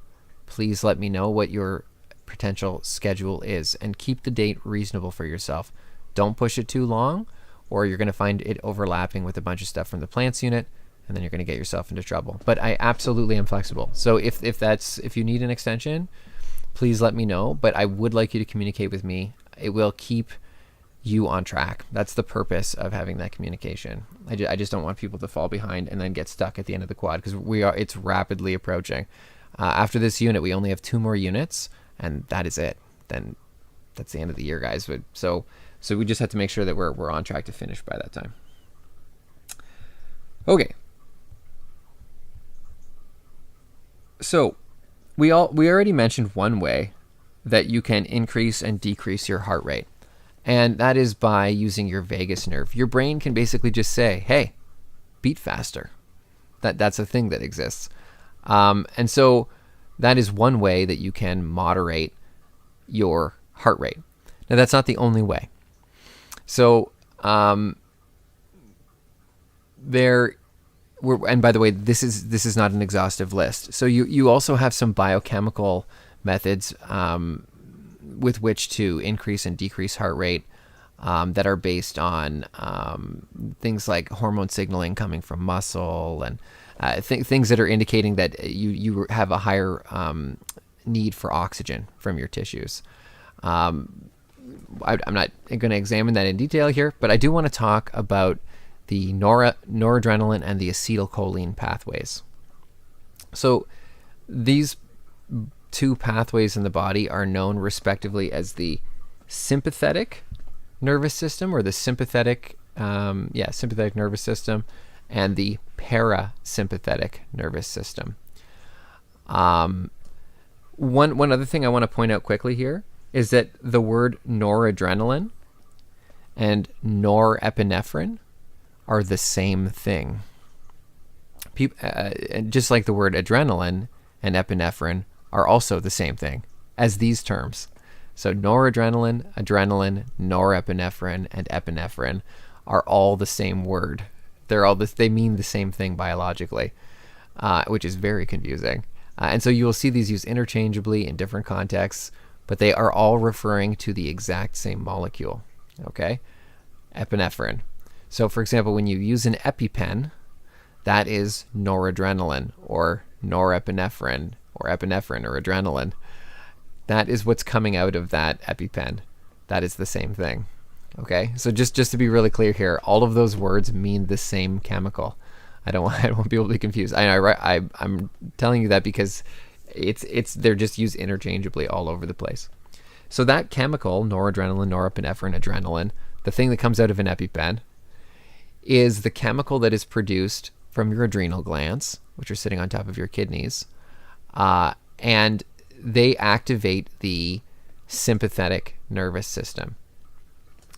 Please let me know what your potential schedule is and keep the date reasonable for yourself. Don't push it too long, or you're going to find it overlapping with a bunch of stuff from the plants unit, and then you're going to get yourself into trouble. But I absolutely am flexible. So if you need an extension, please let me know. But I would like you to communicate with me. It will keep you on track. That's the purpose of having that communication. I just don't want people to fall behind and then get stuck at the end of the quad, because it's rapidly approaching. After this unit, we only have 2 more units, and that is it. Then that's the end of the year, guys. So we just have to make sure that we're on track to finish by that time. Okay. So we already mentioned one way that you can increase and decrease your heart rate, and that is by using your vagus nerve. Your brain can basically just say, hey, beat faster. That's a thing that exists. And so that is one way that you can moderate your heart rate. Now, that's not the only way. So and by the way, this is not an exhaustive list. So you also have some biochemical methods with which to increase and decrease heart rate that are based on things like hormone signaling coming from muscle and things that are indicating that you have a higher need for oxygen from your tissues. I'm not going to examine that in detail here, but I do want to talk about the noradrenaline and the acetylcholine pathways. So these 2 pathways in the body are known respectively as the sympathetic nervous system, or the sympathetic nervous system, and the parasympathetic nervous system. One other thing I want to point out quickly here is that the word noradrenaline and norepinephrine are the same thing. Just like the word adrenaline and epinephrine are also the same thing as these terms. So noradrenaline, adrenaline, norepinephrine, and epinephrine are all the same word. They mean the same thing biologically, which is very confusing. And so you will see these used interchangeably in different contexts, but they are all referring to the exact same molecule. Okay? Epinephrine. So for example, when you use an EpiPen, that is noradrenaline or norepinephrine or epinephrine or adrenaline. That is what's coming out of that EpiPen. That is the same thing. Okay, so just to be really clear here, all of those words mean the same chemical. I don't want people to be confused. I'm telling you that because they're just used interchangeably all over the place. So that chemical, noradrenaline, norepinephrine, adrenaline, the thing that comes out of an EpiPen, is the chemical that is produced from your adrenal glands, which are sitting on top of your kidneys, and they activate the sympathetic nervous system.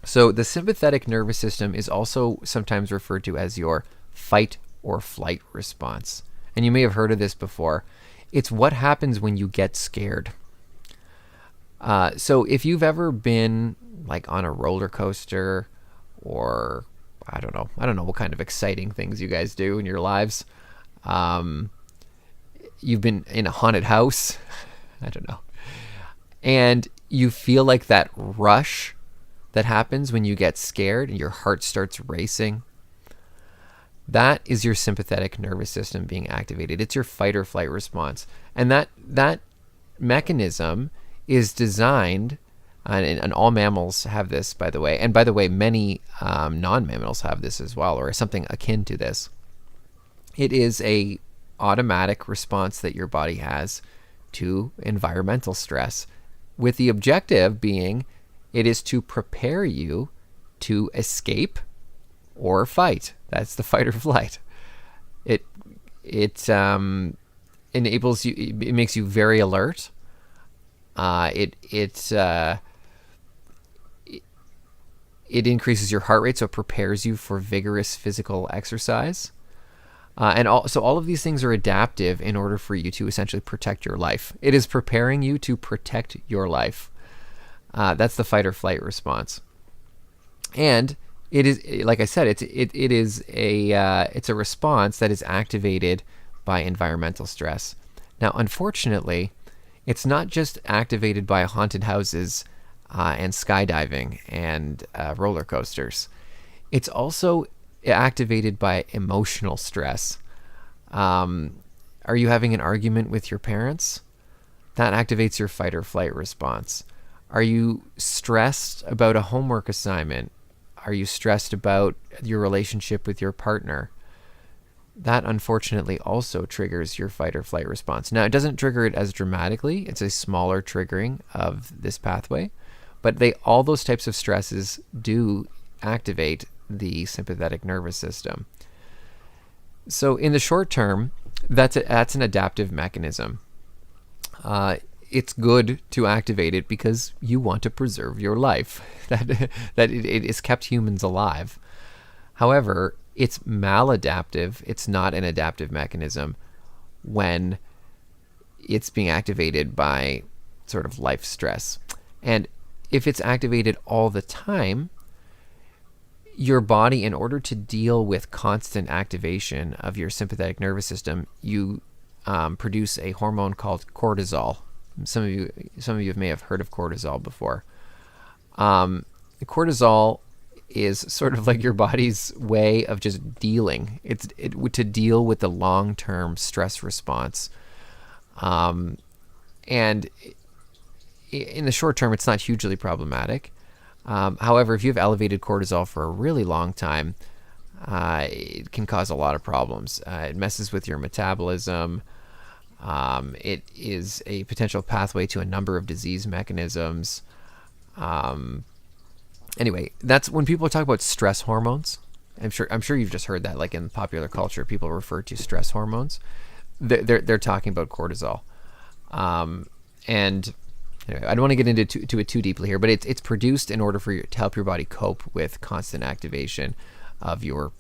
So the sympathetic nervous system is also sometimes referred to as your fight or flight response. And you may have heard of this before. It's what happens when you get scared. So if you've ever been like on a roller coaster, or I don't know what kind of exciting things you guys do in your lives. You've been in a haunted house. I don't know. And you feel like that rush that happens when you get scared and your heart starts racing. That is your sympathetic nervous system being activated. It's your fight or flight response. And that mechanism is designed, and all mammals have this, by the way. And by the way, many non-mammals have this as well, or something akin to this. It is a automatic response that your body has to environmental stress, with the objective being it is to prepare you to escape or fight. That's the fight or flight. It enables you. It makes you very alert. It increases your heart rate, so it prepares you for vigorous physical exercise. So all of these things are adaptive in order for you to essentially protect your life. It is preparing you to protect your life. That's the fight or flight response. And it is, like I said, it's a response that is activated by environmental stress. Now, unfortunately, it's not just activated by haunted houses and skydiving and roller coasters. It's also activated by emotional stress. Are you having an argument with your parents? That activates your fight or flight response. Are you stressed about a homework assignment? Are you stressed about your relationship with your partner? That unfortunately also triggers your fight or flight response. Now, it doesn't trigger it as dramatically. It's a smaller triggering of this pathway, but all those types of stresses do activate the sympathetic nervous system. So in the short term, that's an adaptive mechanism. It's good to activate it because you want to preserve your life. that it has kept humans alive. However, it's maladaptive. It's not an adaptive mechanism when it's being activated by sort of life stress. And if it's activated all the time, your body, in order to deal with constant activation of your sympathetic nervous system, you produce a hormone called cortisol. Some of you may have heard of cortisol before. Cortisol is sort of like your body's way of just dealing. It's to deal with the long-term stress response. And in the short term, it's not hugely problematic. However, if you have elevated cortisol for a really long time, it can cause a lot of problems. It messes with your metabolism. It is a potential pathway to a number of disease mechanisms. Anyway, that's when people talk about stress hormones. I'm sure you've just heard that, like in popular culture, people refer to stress hormones. They're talking about cortisol. And anyway, I don't want to get into it too deeply here, but it's produced in order to help your body cope with constant activation of your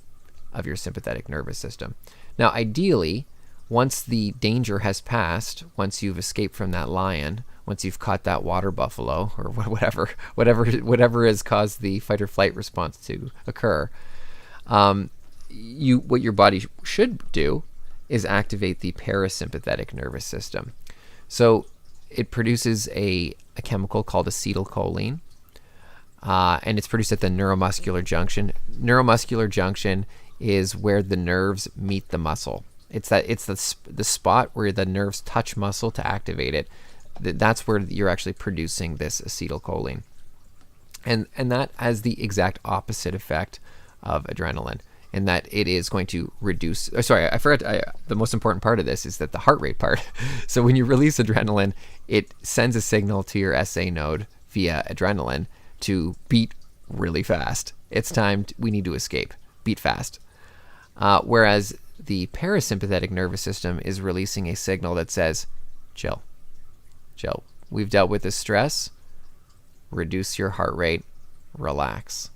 sympathetic nervous system. Now, ideally, once the danger has passed, once you've escaped from that lion, once you've caught that water buffalo or whatever has caused the fight or flight response to occur, what your body should do is activate the parasympathetic nervous system. So it produces a chemical called acetylcholine, and it's produced at the neuromuscular junction. Neuromuscular junction is where the nerves meet the muscle. It's the spot where the nerves touch muscle to activate it. That's where you're actually producing this acetylcholine, and that has the exact opposite effect of adrenaline, in that it is going to reduce. Sorry, I forgot. The most important part of this is that the heart rate part. So when you release adrenaline, it sends a signal to your SA node via adrenaline to beat really fast. It's time. We need to escape. Beat fast. Whereas the parasympathetic nervous system is releasing a signal that says, chill. We've dealt with this stress. Reduce your heart rate. Relax.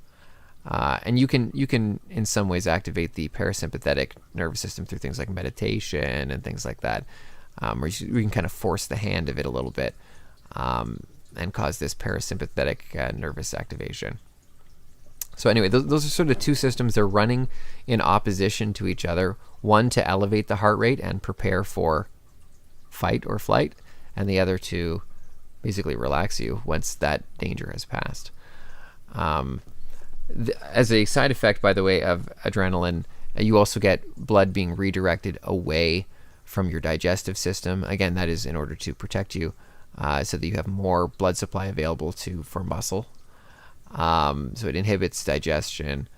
And you can in some ways activate the parasympathetic nervous system through things like meditation and things like that, where you can kind of force the hand of it a little bit and cause this parasympathetic nervous activation. So anyway, those are sort of two systems. They're running in opposition to each other. One to elevate the heart rate and prepare for fight or flight, and the other to basically relax you once that danger has passed. As a side effect, by the way, of adrenaline, you also get blood being redirected away from your digestive system. Again, that is in order to protect you, so that you have more blood supply available for muscle. So it inhibits digestion.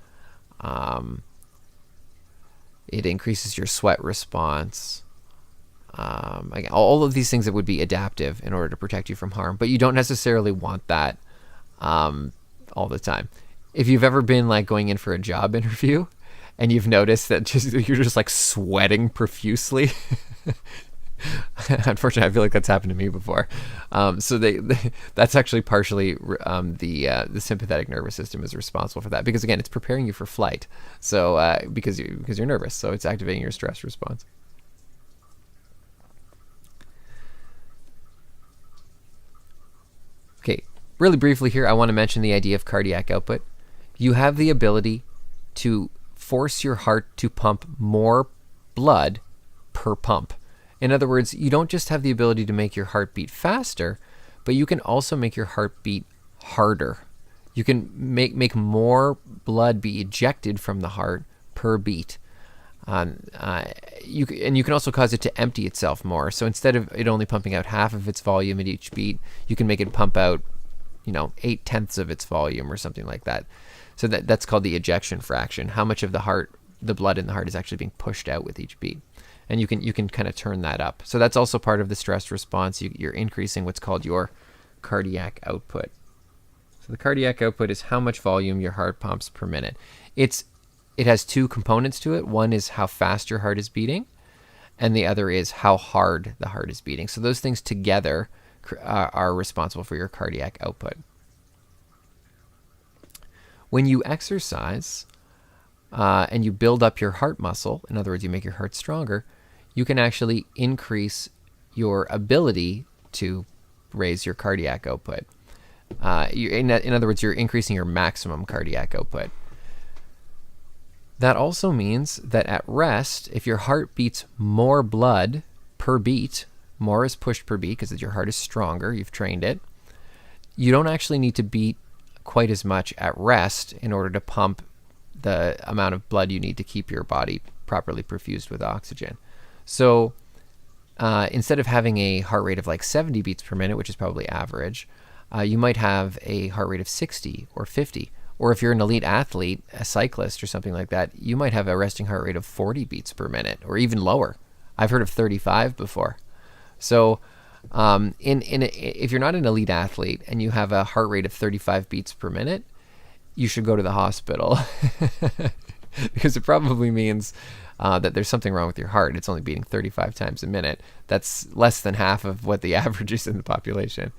It increases your sweat response. Again, all of these things that would be adaptive in order to protect you from harm, but you don't necessarily want that all the time. If you've ever been like going in for a job interview and you've noticed that you're just like sweating profusely, Unfortunately, I feel like that's happened to me before. So that's actually partially the sympathetic nervous system is responsible for that, because again, it's preparing you for flight. So because you're nervous, so it's activating your stress response. Okay, really briefly here, I want to mention the idea of cardiac output. You have the ability to force your heart to pump more blood per pump. In other words, you don't just have the ability to make your heart beat faster, but you can also make your heart beat harder. You can make more blood be ejected from the heart per beat. You can also cause it to empty itself more. So instead of it only pumping out half of its volume at each beat, you can make it pump out, 8/10 of its volume or something like that. So that's called the ejection fraction. How much of the blood in the heart is actually being pushed out with each beat. And you can kind of turn that up. So that's also part of the stress response. You're increasing what's called your cardiac output. So the cardiac output is how much volume your heart pumps per minute. It has two components to it. One is how fast your heart is beating, and the other is how hard the heart is beating. So those things together are responsible for your cardiac output. When you exercise and you build up your heart muscle, in other words, you make your heart stronger, you can actually increase your ability to raise your cardiac output. In other words, you're increasing your maximum cardiac output. That also means that at rest, if your heart beats more blood per beat, more is pushed per beat because your heart is stronger, you've trained it, you don't actually need to beat quite as much at rest in order to pump the amount of blood you need to keep your body properly perfused with oxygen. So instead of having a heart rate of like 70 beats per minute, which is probably average, you might have a heart rate of 60 or 50. Or if you're an elite athlete, a cyclist or something like that, you might have a resting heart rate of 40 beats per minute or even lower. I've heard of 35 before. So if you're not an elite athlete and you have a heart rate of 35 beats per minute, you should go to the hospital because it probably means that there's something wrong with your heart. It's only beating 35 times a minute. That's less than half of what the average is in the population.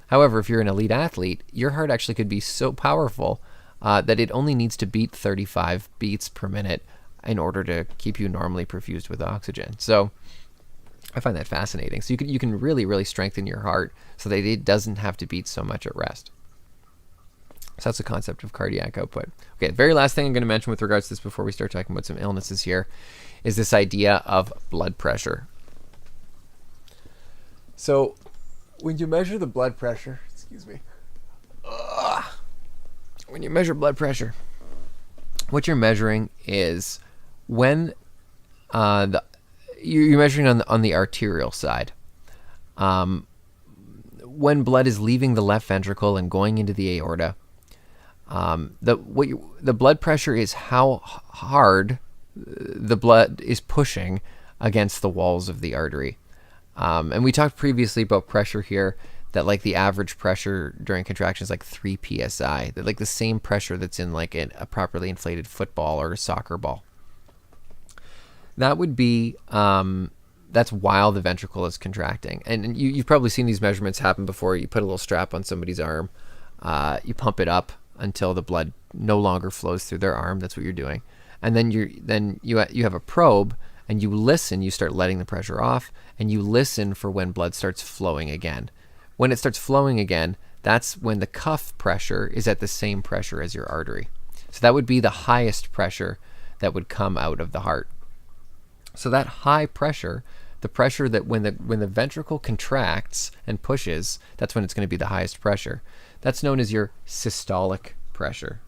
However, if you're an elite athlete, your heart actually could be so powerful that it only needs to beat 35 beats per minute in order to keep you normally perfused with oxygen. So I find that fascinating. So you can really, really strengthen your heart so that it doesn't have to beat so much at rest. So that's the concept of cardiac output. Okay, the very last thing I'm going to mention with regards to this before we start talking about some illnesses here is this idea of blood pressure. So when you measure the blood pressure, when you measure blood pressure, what you're measuring is when you're measuring on the arterial side. When blood is leaving the left ventricle and going into the aorta, the blood pressure is how hard the blood is pushing against the walls of the artery. And we talked previously about pressure here, that like the average pressure during contraction is like 3 psi, that like the same pressure that's in like a properly inflated football or a soccer ball. That would be that's while the ventricle is contracting. And you've probably seen these measurements happen before. You put a little strap on somebody's arm, you pump it up until the blood no longer flows through their arm. That's what you're doing. And then you have a probe, and you listen. You start letting the pressure off, and you listen for when blood starts flowing again. When it starts flowing again, that's when the cuff pressure is at the same pressure as your artery. So that would be the highest pressure that would come out of the heart. So that high pressure, the pressure that when the ventricle contracts and pushes, that's when it's going to be the highest pressure. That's known as your systolic pressure.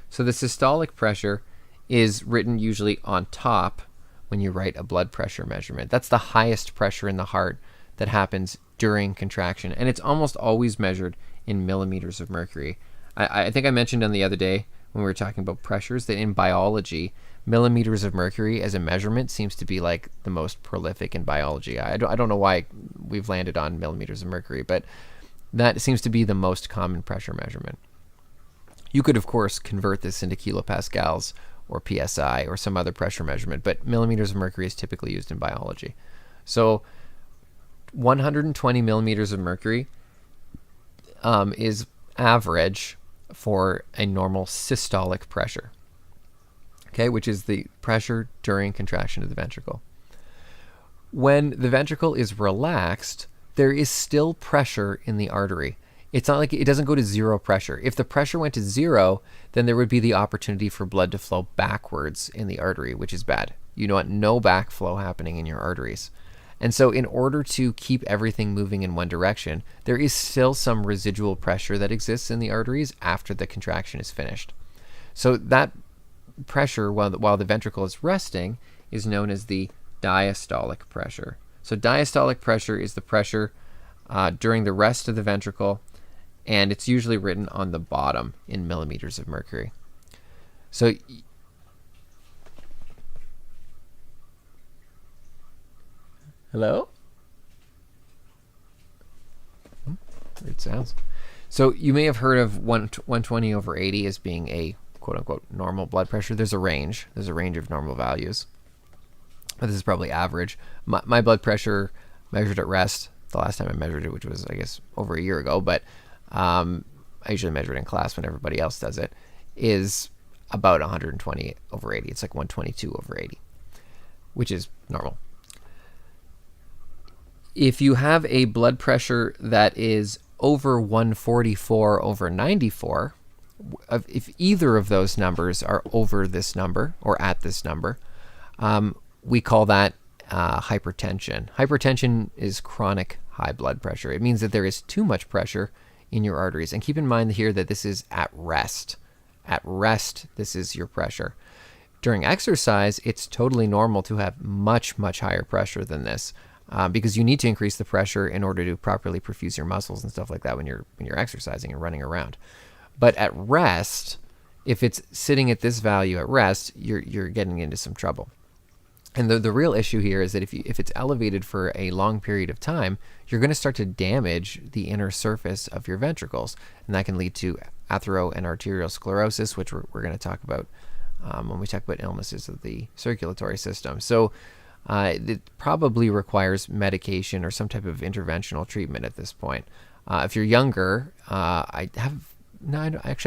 So the systolic pressure is written usually on top when you write a blood pressure measurement. That's the highest pressure in the heart that happens during contraction, and it's almost always measured in millimeters of mercury. I think I mentioned on the other day when we were talking about pressures that in biology, millimeters of mercury as a measurement seems to be like the most prolific in biology. I don't know why we've landed on millimeters of mercury, but that seems to be the most common pressure measurement. You could, of course, convert this into kilopascals or PSI or some other pressure measurement, but millimeters of mercury is typically used in biology. So 120 millimeters of mercury is average for a normal systolic pressure, okay, which is the pressure during contraction of the ventricle. When the ventricle is relaxed, there is still pressure in the artery. It's not like it doesn't go to zero pressure. If the pressure went to zero, then there would be the opportunity for blood to flow backwards in the artery, which is bad. You want no backflow happening in your arteries. And so in order to keep everything moving in one direction, there is still some residual pressure that exists in the arteries after the contraction is finished. So that pressure while the ventricle is resting is known as the diastolic pressure. So diastolic pressure is the pressure during the rest of the ventricle, and it's usually written on the bottom in millimeters of mercury. So hello? Weird sounds. So you may have heard of 120 over 80 as being a quote-unquote normal blood pressure. There's a range. There's a range of normal values. But this is probably average. My blood pressure measured at rest, the last time I measured it, which was, I guess, over a year ago, but I usually measure it in class when everybody else does it, is about 120 over 80. It's like 122 over 80, which is normal. If you have a blood pressure that is over 144 over 94, if either of those numbers are over this number or at this number, we call that hypertension. Hypertension is chronic high blood pressure. It means that there is too much pressure in your arteries. And keep in mind here that this is at rest. At rest, this is your pressure. During exercise, it's totally normal to have much, much higher pressure than this because you need to increase the pressure in order to properly perfuse your muscles and stuff like that when you're exercising and running around. But at rest, if it's sitting at this value at rest, you're getting into some trouble. And the real issue here is that if it's elevated for a long period of time, you're going to start to damage the inner surface of your ventricles. And that can lead to athero and arteriosclerosis, which we're going to talk about when we talk about illnesses of the circulatory system. So it probably requires medication or some type of interventional treatment at this point. If you're younger, I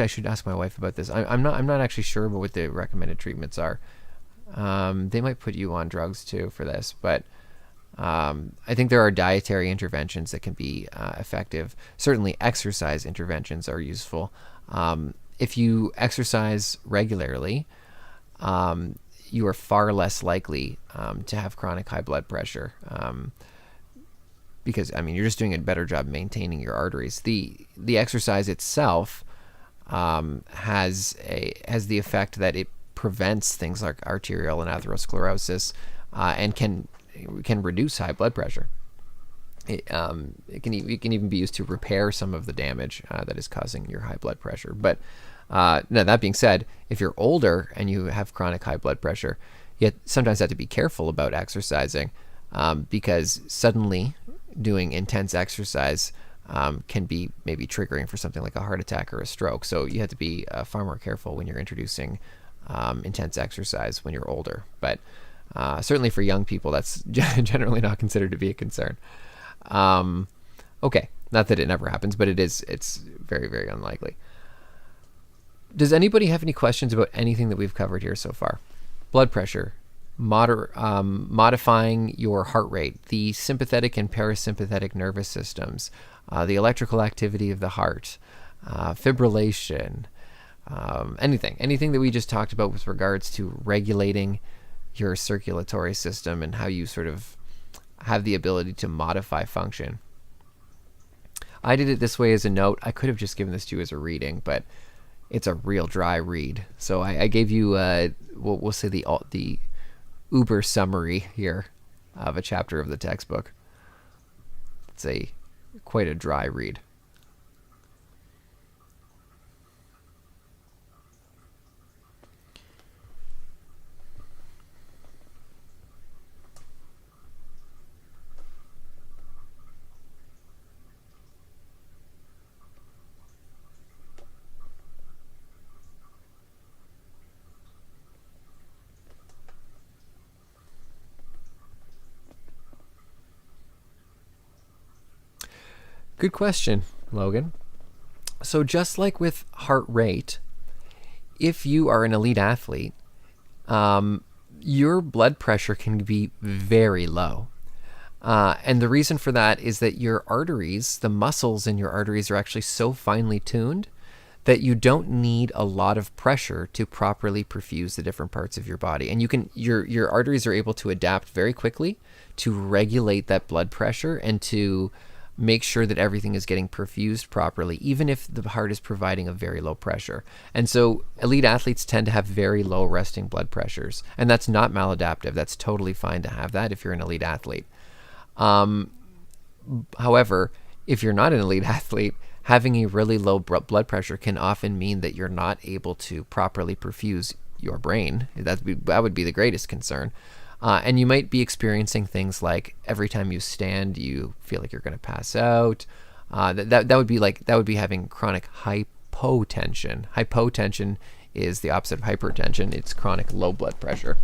should ask my wife about this. I'm not actually sure about what the recommended treatments are. They might put you on drugs too for this, but I think there are dietary interventions that can be effective. Certainly exercise interventions are useful. If you exercise regularly, you are far less likely to have chronic high blood pressure because, you're just doing a better job maintaining your arteries. The exercise itself has the effect that it prevents things like arterial and atherosclerosis and can reduce high blood pressure. It can even be used to repair some of the damage that is causing your high blood pressure. But now, that being said, if you're older and you have chronic high blood pressure, you sometimes have to be careful about exercising because suddenly doing intense exercise can be maybe triggering for something like a heart attack or a stroke. So you have to be far more careful when you're introducing intense exercise when you're older. But certainly for young people, that's generally not considered to be a concern. Okay, not that it never happens, but it's very, very unlikely. Does anybody have any questions about anything that we've covered here so far? Blood pressure, modifying your heart rate, the sympathetic and parasympathetic nervous systems, the electrical activity of the heart, fibrillation, anything that we just talked about with regards to regulating your circulatory system and how you sort of have the ability to modify function. I did it this way as a note. I could have just given this to you as a reading, but it's a real dry read. So I gave you, we'll say the uber summary here of a chapter of the textbook. It's quite a dry read. Good question, Logan. So just like with heart rate, if you are an elite athlete, your blood pressure can be very low. And the reason for that is that your arteries, the muscles in your arteries, are actually so finely tuned that you don't need a lot of pressure to properly perfuse the different parts of your body. And your arteries are able to adapt very quickly to regulate that blood pressure and to make sure that everything is getting perfused properly, even if the heart is providing a very low pressure. And so elite athletes tend to have very low resting blood pressures. And that's not maladaptive. That's totally fine to have that if you're an elite athlete. However, if you're not an elite athlete, having a really low blood pressure can often mean that you're not able to properly perfuse your brain. That would be the greatest concern. And you might be experiencing things like every time you stand, you feel like you're going to pass out. That would be having chronic hypotension. Hypotension is the opposite of hypertension. It's chronic low blood pressure.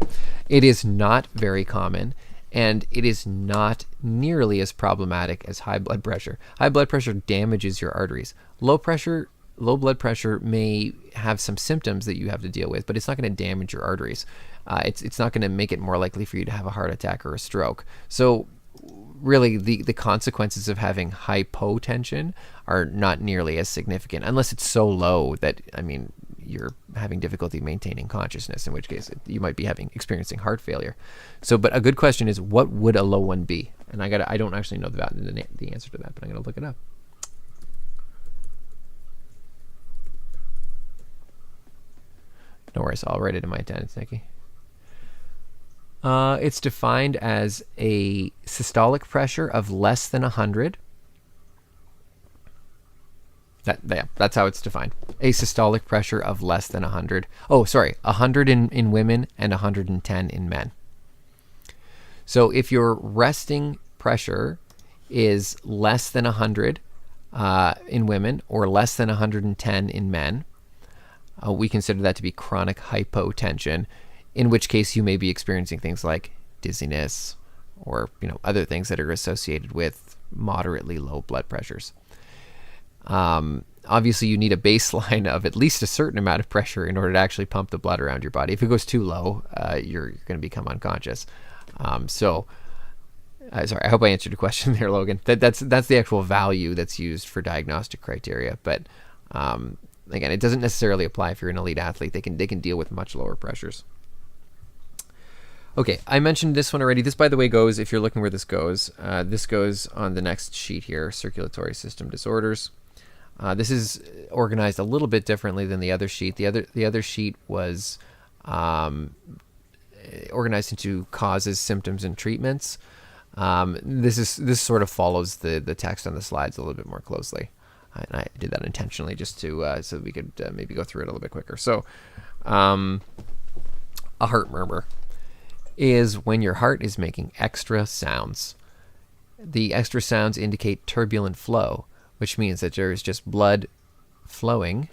It is not very common, and it is not nearly as problematic as high blood pressure. High blood pressure damages your arteries. Low blood pressure may have some symptoms that you have to deal with, but it's not going to damage your arteries. It's not going to make it more likely for you to have a heart attack or a stroke. So really, the consequences of having hypotension are not nearly as significant, unless it's so low that, you're having difficulty maintaining consciousness, in which case you might be experiencing heart failure. So, but a good question is, what would a low one be? And I don't actually know the answer to that, but I'm going to look it up. No worries, I'll write it in my attendance, Nikki. It's defined as a systolic pressure of less than 100. That's how it's defined. A systolic pressure of less than 100. 100 in women and 110 in men. So if your resting pressure is less than 100 in women or less than 110 in men, we consider that to be chronic hypotension, in which case you may be experiencing things like dizziness or other things that are associated with moderately low blood pressures. Obviously, you need a baseline of at least a certain amount of pressure in order to actually pump the blood around your body. If it goes too low, you're going to become unconscious. Sorry, I hope I answered your question there, Logan. That's the actual value that's used for diagnostic criteria. But again, it doesn't necessarily apply if you're an elite athlete. They can deal with much lower pressures. Okay, I mentioned this one already. This, by the way, goes, if you're looking where this goes on the next sheet here, circulatory system disorders. This is organized a little bit differently than the other sheet. The other sheet was organized into causes, symptoms, and treatments. This sort of follows the text on the slides a little bit more closely. And I did that intentionally just to so we could maybe go through it a little bit quicker. So, a heart murmur is when your heart is making extra sounds. The extra sounds indicate turbulent flow, which means that there is just blood flowing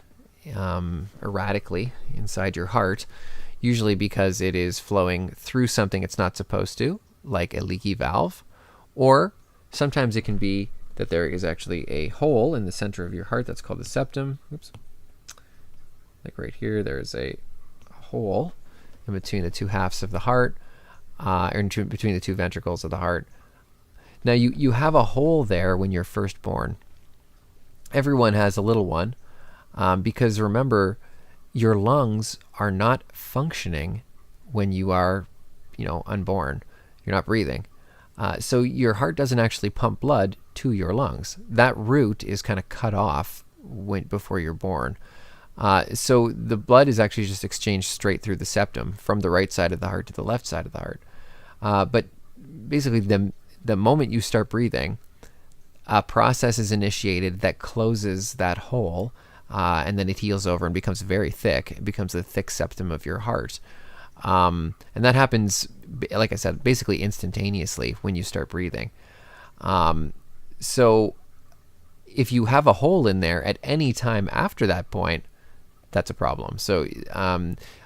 erratically inside your heart, usually because it is flowing through something it's not supposed to, like a leaky valve, or sometimes it can be that there is actually a hole in the center of your heart that's called the septum. Oops. Like right here, there's a hole in between the two halves of the heart, or between the two ventricles of the heart. Now, you have a hole there when you're first born. Everyone has a little one, because remember, your lungs are not functioning when you are, unborn. You're not breathing. So your heart doesn't actually pump blood to your lungs. That route is kind of cut off before you're born. So the blood is actually just exchanged straight through the septum from the right side of the heart to the left side of the heart. But basically, the moment you start breathing, a process is initiated that closes that hole, and then it heals over and becomes very thick. It becomes the thick septum of your heart. And that happens, like I said, basically instantaneously when you start breathing. So if you have a hole in there at any time after that point, that's a problem. So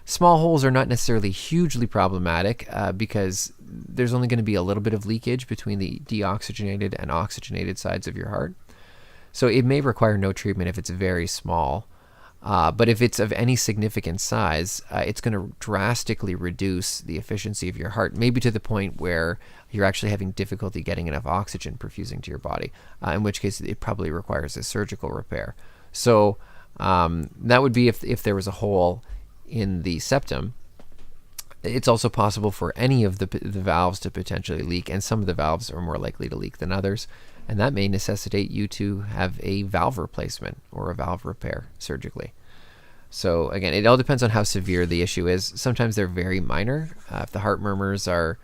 small holes are not necessarily hugely problematic because there's only going to be a little bit of leakage between the deoxygenated and oxygenated sides of your heart. So it may require no treatment if it's very small. But if it's of any significant size, it's going to drastically reduce the efficiency of your heart, maybe to the point where you're actually having difficulty getting enough oxygen perfusing to your body, in which case it probably requires a surgical repair. So that would be if there was a hole in the septum. It's also possible for any of the valves to potentially leak, and some of the valves are more likely to leak than others, and that may necessitate you to have a valve replacement or a valve repair surgically. So again, it all depends on how severe the issue is. Sometimes they're very minor. If the heart murmurs are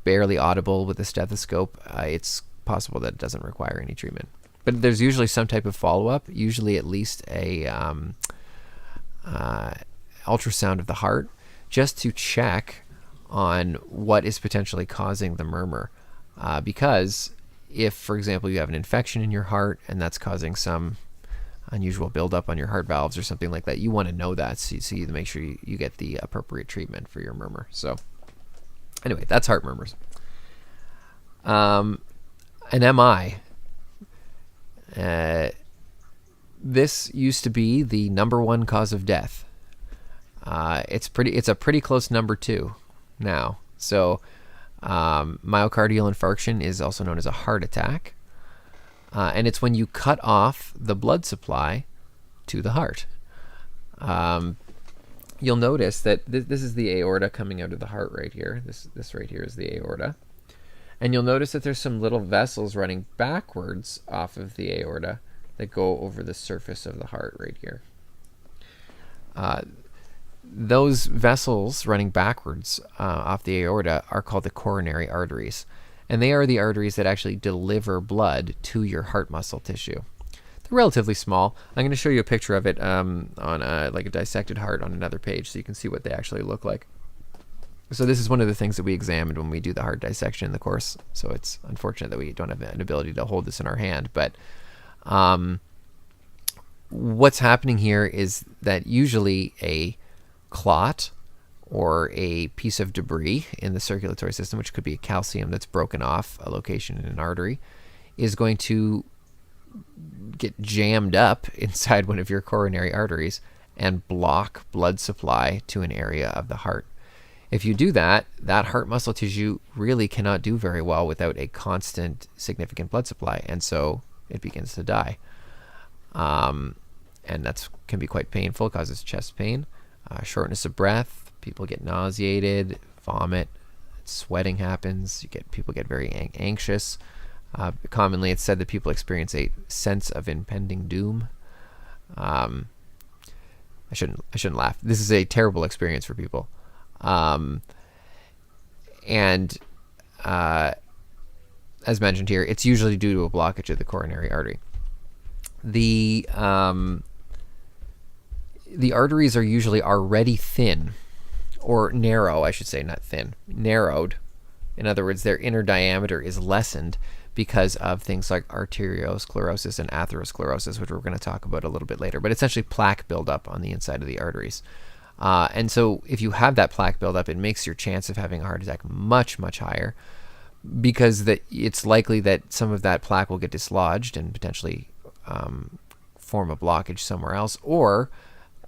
barely audible with a stethoscope, it's possible that it doesn't require any treatment. But there's usually some type of follow-up, usually at least a ultrasound of the heart, just to check on what is potentially causing the murmur. Because if, for example, you have an infection in your heart and that's causing some unusual buildup on your heart valves or something like that, you want to know that so you make sure you get the appropriate treatment for your murmur. So anyway, that's heart murmurs. An MI. This used to be the #1 cause of death. It's a pretty close number 2 now. So myocardial infarction is also known as a heart attack, and it's when you cut off the blood supply to the heart. You'll notice that this is the aorta coming out of the heart right here. This right here is the aorta, and you'll notice that there's some little vessels running backwards off of the aorta that go over the surface of the heart right here. Those vessels running backwards off the aorta are called the coronary arteries, and they are the arteries that actually deliver blood to your heart muscle tissue. They're relatively small. I'm going to show you a picture of it on like a dissected heart on another page so you can see what they actually look like. So this is one of the things that we examined when we do the heart dissection in the course, so it's unfortunate that we don't have an ability to hold this in our hand, but what's happening here is that usually a clot or a piece of debris in the circulatory system, which could be a calcium that's broken off a location in an artery, is going to get jammed up inside one of your coronary arteries and block blood supply to an area of the heart. If you do that, that heart muscle tissue really cannot do very well without a constant, significant blood supply, and so it begins to die. And that can be quite painful. It causes chest pain, shortness of breath, people get nauseated, vomit, sweating happens, people get very anxious. Commonly it's said that people experience a sense of impending doom. I shouldn't laugh. This is a terrible experience for people. As mentioned here, it's usually due to a blockage of the coronary artery. The arteries are usually already thin, or narrow, I should say, not thin, narrowed. In other words, their inner diameter is lessened because of things like arteriosclerosis and atherosclerosis, which we're going to talk about a little bit later, but essentially plaque buildup on the inside of the arteries. And so if you have that plaque buildup, it makes your chance of having a heart attack much, much higher, because it's likely that some of that plaque will get dislodged and potentially form a blockage somewhere else, or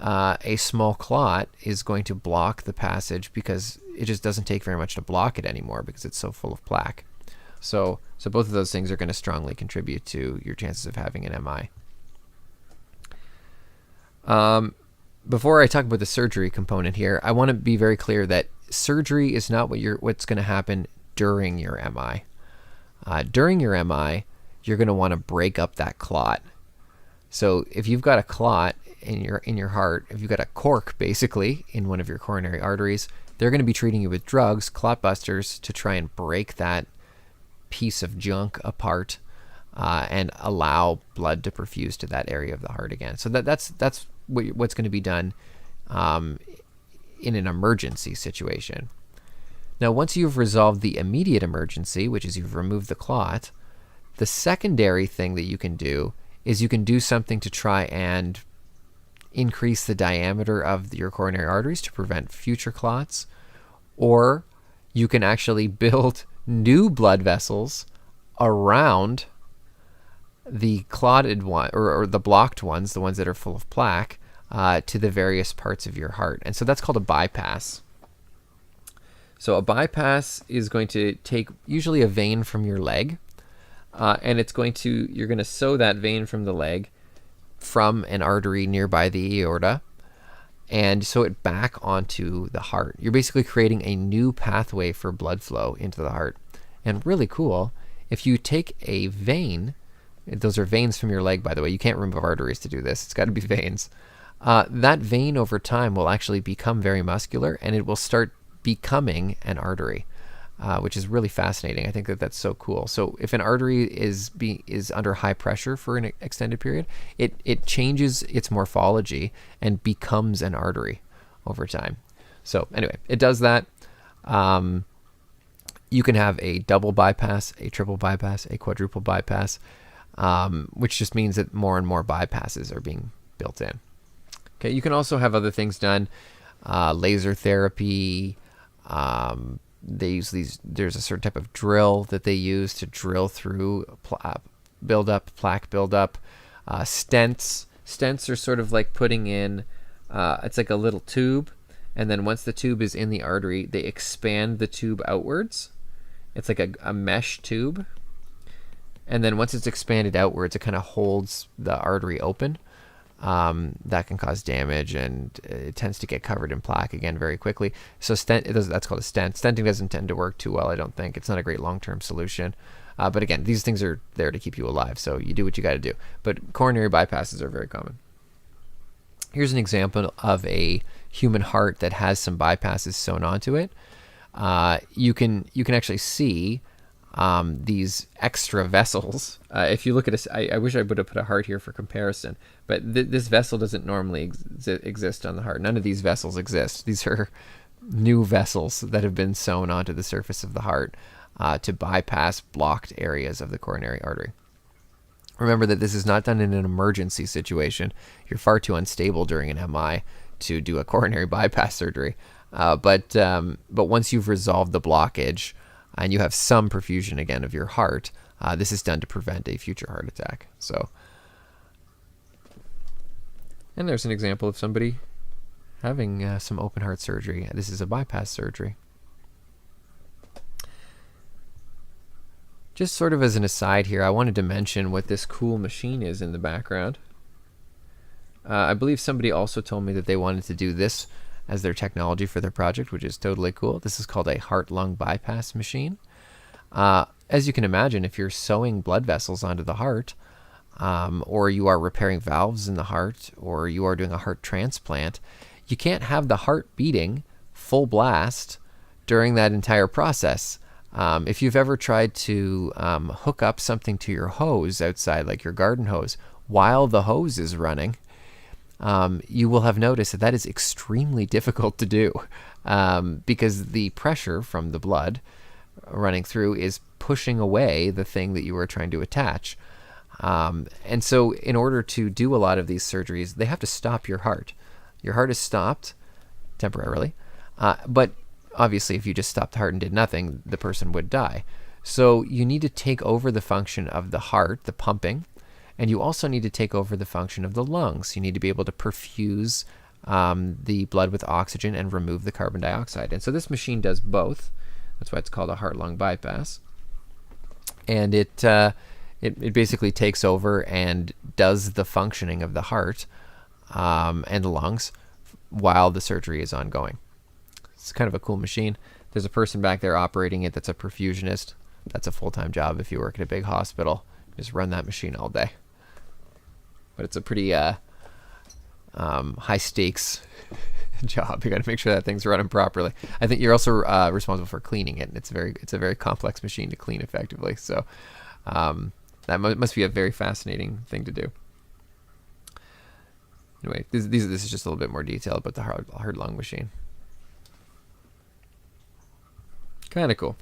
a small clot is going to block the passage because it just doesn't take very much to block it anymore because it's so full of plaque. So both of those things are going to strongly contribute to your chances of having an MI. Before I talk about the surgery component here, I want to be very clear that surgery is not what's going to happen during your MI. During your MI, you're going to want to break up that clot. So if you've got a clot in your heart, if you've got a cork basically in one of your coronary arteries, they're going to be treating you with drugs, clot busters, to try and break that piece of junk apart and allow blood to perfuse to that area of the heart again. So that's what's going to be done in an emergency situation. Now, once you've resolved the immediate emergency, which is you've removed the clot, the secondary thing that you can do is you can do something to try and increase the diameter of your coronary arteries to prevent future clots, or you can actually build new blood vessels around the clotted one, or the blocked ones, the ones that are full of plaque, to the various parts of your heart. And so that's called a bypass. So a bypass is going to take usually a vein from your leg, and you're going to sew that vein from the leg from an artery nearby the aorta and sew it back onto the heart. You're basically creating a new pathway for blood flow into the heart. And really cool, if you take a vein, those are veins from your leg, by the way. You can't remove arteries to do this. It's got to be veins. That vein over time will actually become very muscular, and it will start becoming an artery, which is really fascinating. I think that's so cool. So if an artery is under high pressure for an extended period, it changes its morphology and becomes an artery over time. So anyway, it does that. You can have a double bypass, a triple bypass, a quadruple bypass, which just means that more and more bypasses are being built in. Okay, you can also have other things done, laser therapy. They use these. There's a certain type of drill that they use to drill through plaque buildup. Stents. Stents are sort of like putting in. It's like a little tube, and then once the tube is in the artery, they expand the tube outwards. It's like a mesh tube, and then once it's expanded outwards, it kind of holds the artery open. That can cause damage, and it tends to get covered in plaque again very quickly. So that's called a stent. Stenting doesn't tend to work too well, I don't think. It's not a great long-term solution. But again, these things are there to keep you alive, so you do what you got to do. But coronary bypasses are very common. Here's an example of a human heart that has some bypasses sewn onto it. You can actually see these extra vessels. If you look at I wish I would have put a heart here for comparison, but this vessel doesn't normally exist on the heart. None of these vessels exist. These are new vessels that have been sewn onto the surface of the heart to bypass blocked areas of the coronary artery. Remember that this is not done in an emergency situation. You're far too unstable during an MI to do a coronary bypass surgery. But once you've resolved the blockage and you have some perfusion again of your heart, this is done to prevent a future heart attack. So, and there's an example of somebody having some open heart surgery. This is a bypass surgery. Just sort of as an aside here, I wanted to mention what this cool machine is in the background. I believe somebody also told me that they wanted to do this as their technology for their project, which is totally cool. This is called a heart-lung bypass machine. As you can imagine, if you're sewing blood vessels onto the heart, or you are repairing valves in the heart, or you are doing a heart transplant, you can't have the heart beating full blast during that entire process. If you've ever tried to hook up something to your hose outside, like your garden hose, while the hose is running, you will have noticed that is extremely difficult to do because the pressure from the blood running through is pushing away the thing that you are trying to attach. And so in order to do a lot of these surgeries, they have to stop your heart. Your heart is stopped temporarily, but obviously if you just stopped the heart and did nothing, the person would die. So you need to take over the function of the heart, the pumping, and you also need to take over the function of the lungs. You need to be able to perfuse the blood with oxygen and remove the carbon dioxide. And so this machine does both. That's why it's called a heart-lung bypass. And it basically takes over and does the functioning of the heart and the lungs while the surgery is ongoing. It's kind of a cool machine. There's a person back there operating it that's a perfusionist. That's a full-time job if you work at a big hospital. Just run that machine all day. But it's a pretty high-stakes job. You got to make sure that thing's running properly. I think you're also responsible for cleaning it. It's a very complex machine to clean effectively. So that must be a very fascinating thing to do. Anyway, this is just a little bit more detail about the heart-lung machine. Kind of cool.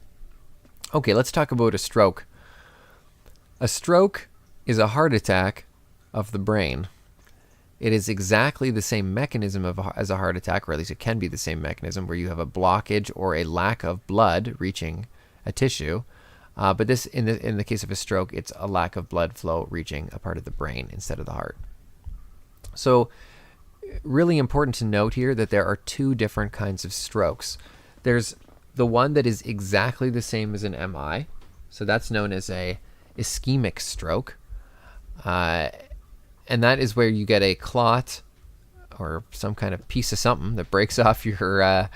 Okay, let's talk about a stroke. A stroke is a heart attack of the brain. It is exactly the same mechanism as a heart attack, or at least it can be the same mechanism, where you have a blockage or a lack of blood reaching a tissue. But this, in the case of a stroke, it's a lack of blood flow reaching a part of the brain instead of the heart. So really important to note here that there are two different kinds of strokes. There's the one that is exactly the same as an MI. So that's known as a ischemic stroke. And that is where you get a clot or some kind of piece of something that breaks off your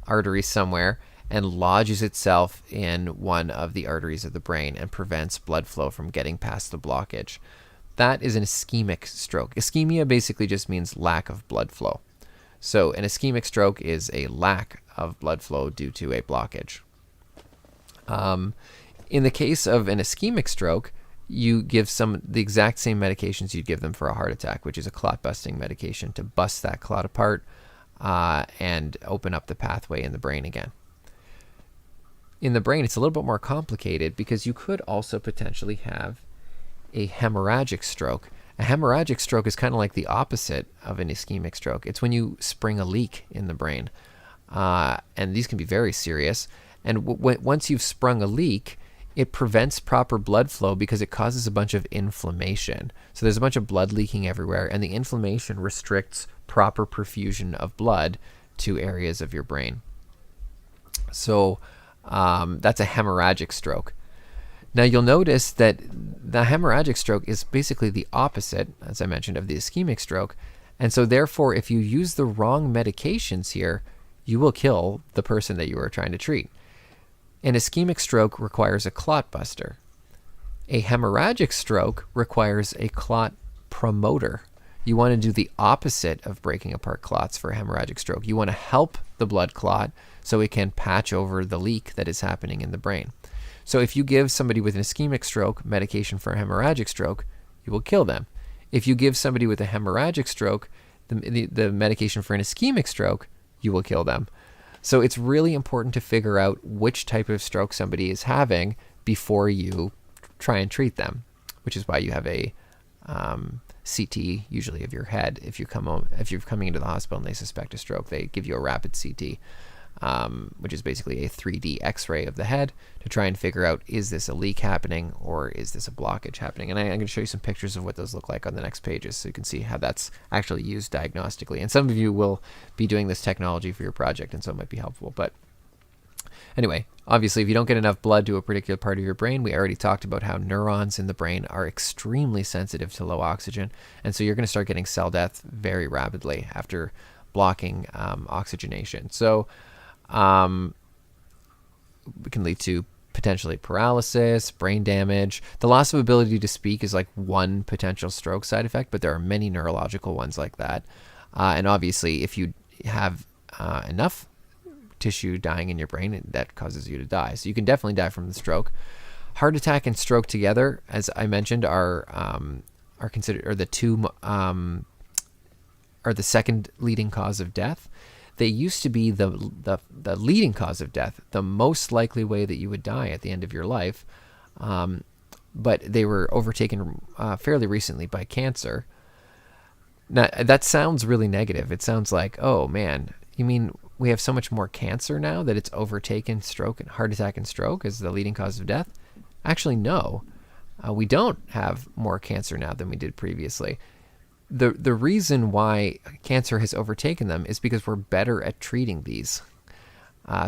artery somewhere and lodges itself in one of the arteries of the brain and prevents blood flow from getting past the blockage. That is an ischemic stroke. Ischemia basically just means lack of blood flow. So an ischemic stroke is a lack of blood flow due to a blockage. In the case of an ischemic stroke, you give the exact same medications you'd give them for a heart attack, which is a clot-busting medication to bust that clot apart and open up the pathway in the brain again. In the brain, it's a little bit more complicated because you could also potentially have a hemorrhagic stroke. A hemorrhagic stroke is kind of like the opposite of an ischemic stroke. It's when you spring a leak in the brain. And these can be very serious. And once you've sprung a leak, it prevents proper blood flow because it causes a bunch of inflammation. So there's a bunch of blood leaking everywhere, and the inflammation restricts proper perfusion of blood to areas of your brain. So that's a hemorrhagic stroke. Now you'll notice that the hemorrhagic stroke is basically the opposite, as I mentioned, of the ischemic stroke. And so therefore, if you use the wrong medications here, you will kill the person that you are trying to treat. An ischemic stroke requires a clot buster. A hemorrhagic stroke requires a clot promoter. You want to do the opposite of breaking apart clots for a hemorrhagic stroke. You want to help the blood clot so it can patch over the leak that is happening in the brain. So if you give somebody with an ischemic stroke medication for a hemorrhagic stroke, you will kill them. If you give somebody with a hemorrhagic stroke the medication for an ischemic stroke, you will kill them. So it's really important to figure out which type of stroke somebody is having before you try and treat them, which is why you have a CT, usually of your head. If you're coming into the hospital and they suspect a stroke, they give you a rapid CT, which is basically a 3D X-ray of the head to try and figure out, is this a leak happening or is this a blockage happening? And I'm going to show you some pictures of what those look like on the next pages so you can see how that's actually used diagnostically. And some of you will be doing this technology for your project, and so it might be helpful. But anyway, obviously, if you don't get enough blood to a particular part of your brain, we already talked about how neurons in the brain are extremely sensitive to low oxygen. And so you're going to start getting cell death very rapidly after blocking oxygenation. So it can lead to potentially paralysis, brain damage. The loss of ability to speak is like one potential stroke side effect, but there are many neurological ones like that. And obviously, if you have enough tissue dying in your brain, that causes you to die. So you can definitely die from the stroke. Heart attack and stroke together, as I mentioned, are considered, or the two are the second leading cause of death. They used to be the leading cause of death, the most likely way that you would die at the end of your life, but they were overtaken fairly recently by cancer. Now, that sounds really negative. It sounds like, oh man, you mean we have so much more cancer now that it's overtaken stroke and heart attack and stroke as the leading cause of death? Actually, no. We don't have more cancer now than we did previously. The reason why cancer has overtaken them is because we're better at treating these.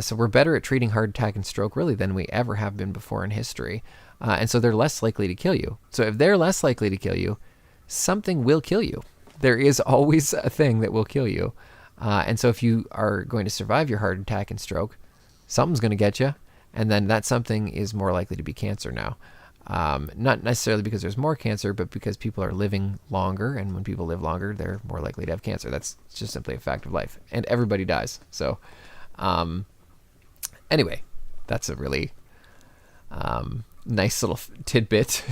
So we're better at treating heart attack and stroke really than we ever have been before in history. And so they're less likely to kill you. So if they're less likely to kill you, something will kill you. There is always a thing that will kill you. And so if you are going to survive your heart attack and stroke, something's going to get you. And then that something is more likely to be cancer now. Not necessarily because there's more cancer, but because people are living longer, and when people live longer, they're more likely to have cancer. That's just simply a fact of life, and everybody dies. So, anyway, that's a really nice little tidbit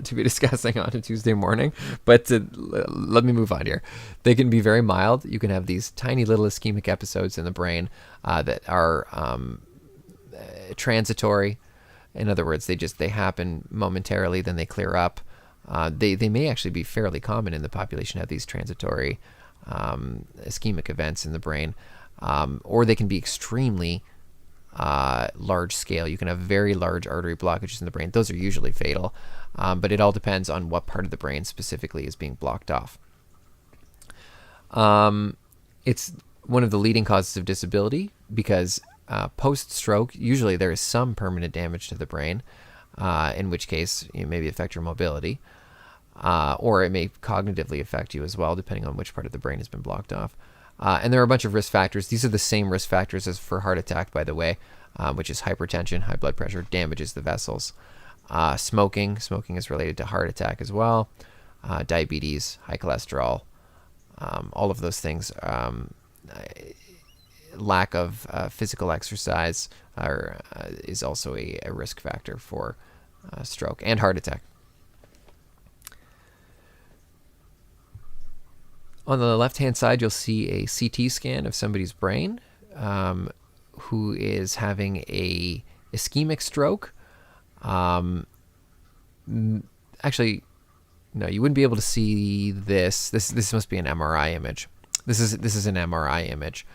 to be discussing on a Tuesday morning. But let me move on here. They can be very mild. You can have these tiny little ischemic episodes in the brain that are transitory. In other words, they happen momentarily, then they clear up. They may actually be fairly common in the population, have these transitory ischemic events in the brain, or they can be extremely large scale. You can have very large artery blockages in the brain. Those are usually fatal, but it all depends on what part of the brain specifically is being blocked off. It's one of the leading causes of disability because post-stroke, usually there is some permanent damage to the brain, in which case it maybe affect your mobility, or it may cognitively affect you as well, depending on which part of the brain has been blocked off. And there are a bunch of risk factors. These are the same risk factors as for heart attack, by the way, which is hypertension, high blood pressure, damages the vessels. Smoking is related to heart attack as well. Diabetes, high cholesterol, all of those things. Lack of physical exercise is also a risk factor for stroke and heart attack. On the left-hand side, you'll see a CT scan of somebody's brain who is having a ischemic stroke. Actually, no, you wouldn't be able to see this. This must be an MRI image. This is an MRI image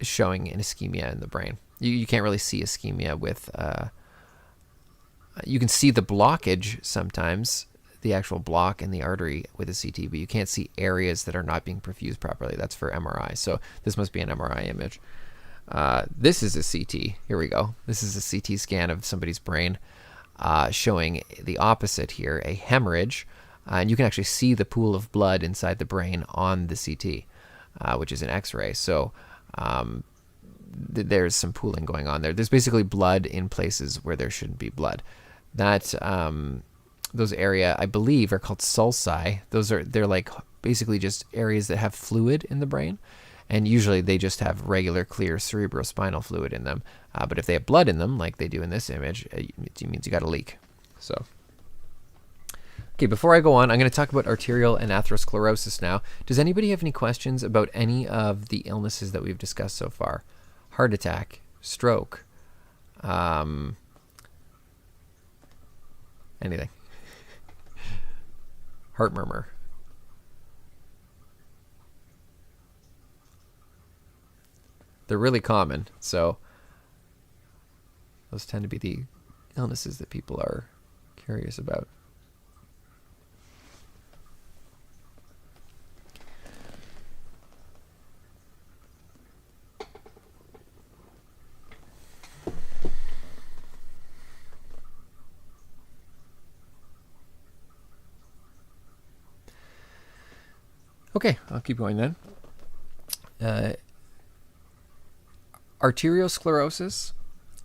showing an ischemia in the brain. You can't really see ischemia with. You can see the blockage sometimes, the actual block in the artery with a CT, but you can't see areas that are not being perfused properly. That's for MRI. So this must be an MRI image. This is a CT. Here we go. This is a CT scan of somebody's brain showing the opposite here, a hemorrhage. And you can actually see the pool of blood inside the brain on the CT, which is an X-ray. So there's some pooling going on there. There's basically blood in places where there shouldn't be blood. That those area, I believe, are called sulci. They're like basically just areas that have fluid in the brain, and usually they just have regular clear cerebrospinal fluid in them. But if they have blood in them, like they do in this image, it means you got a leak. So, okay, before I go on, I'm going to talk about arterial and atherosclerosis now. Does anybody have any questions about any of the illnesses that we've discussed so far? Heart attack, stroke, anything? Heart murmur. They're really common, so those tend to be the illnesses that people are curious about. Okay, I'll keep going then. Arteriosclerosis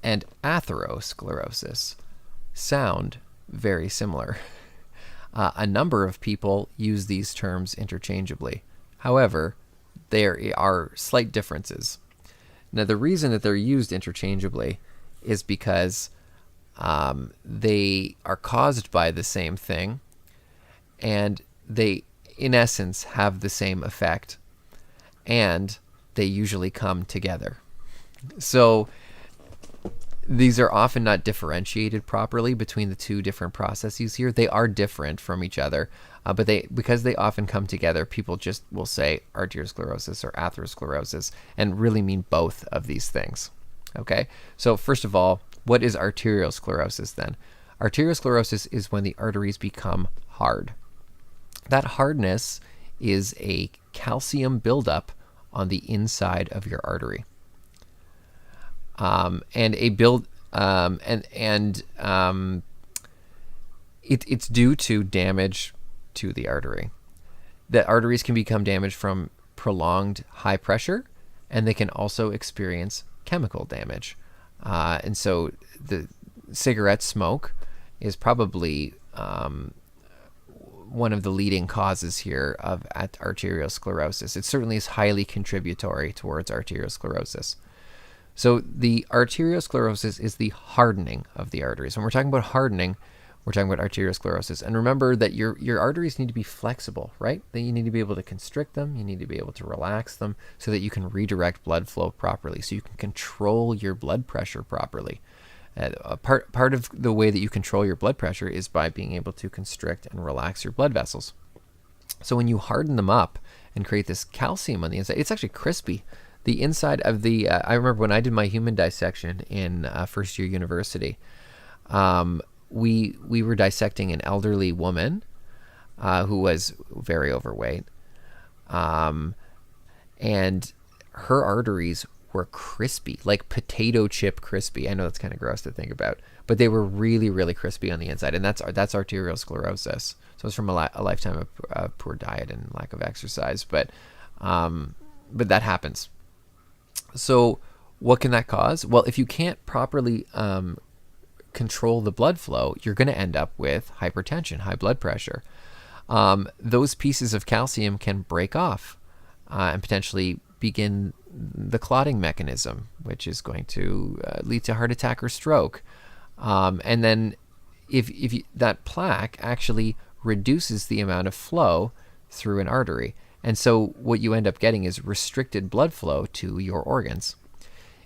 and atherosclerosis sound very similar. A number of people use these terms interchangeably. However, there are slight differences. Now, the reason that they're used interchangeably is because they are caused by the same thing, and they, in essence, have the same effect, and they usually come together. So these are often not differentiated properly between the two different processes here. They are different from each other, but because they often come together, people just will say arteriosclerosis or atherosclerosis and really mean both of these things. Okay, so first of all, what is arteriosclerosis then? Arteriosclerosis is when the arteries become hard. That hardness is a calcium buildup on the inside of your artery. It's due to damage to the artery. The arteries can become damaged from prolonged high pressure, and they can also experience chemical damage. And so the cigarette smoke is probably one of the leading causes here of arteriosclerosis. It certainly is highly contributory towards arteriosclerosis. So the arteriosclerosis is the hardening of the arteries. When we're talking about hardening, we're talking about arteriosclerosis. And remember that your arteries need to be flexible, right? That you need to be able to constrict them. You need to be able to relax them so that you can redirect blood flow properly, so you can control your blood pressure properly. Part of the way that you control your blood pressure is by being able to constrict and relax your blood vessels. So when you harden them up and create this calcium on the inside, it's actually crispy. the inside of the, I remember when I did my human dissection in first year university, we were dissecting an elderly woman who was very overweight. And her arteries were crispy, like potato chip crispy. I know that's kind of gross to think about, but they were really, really crispy on the inside. And that's arteriosclerosis. So it's from a lifetime of poor diet and lack of exercise. But that happens. So what can that cause? Well, if you can't properly control the blood flow, you're going to end up with hypertension, high blood pressure. Those pieces of calcium can break off and potentially begin the clotting mechanism, which is going to lead to heart attack or stroke. And then if that plaque actually reduces the amount of flow through an artery. And so what you end up getting is restricted blood flow to your organs.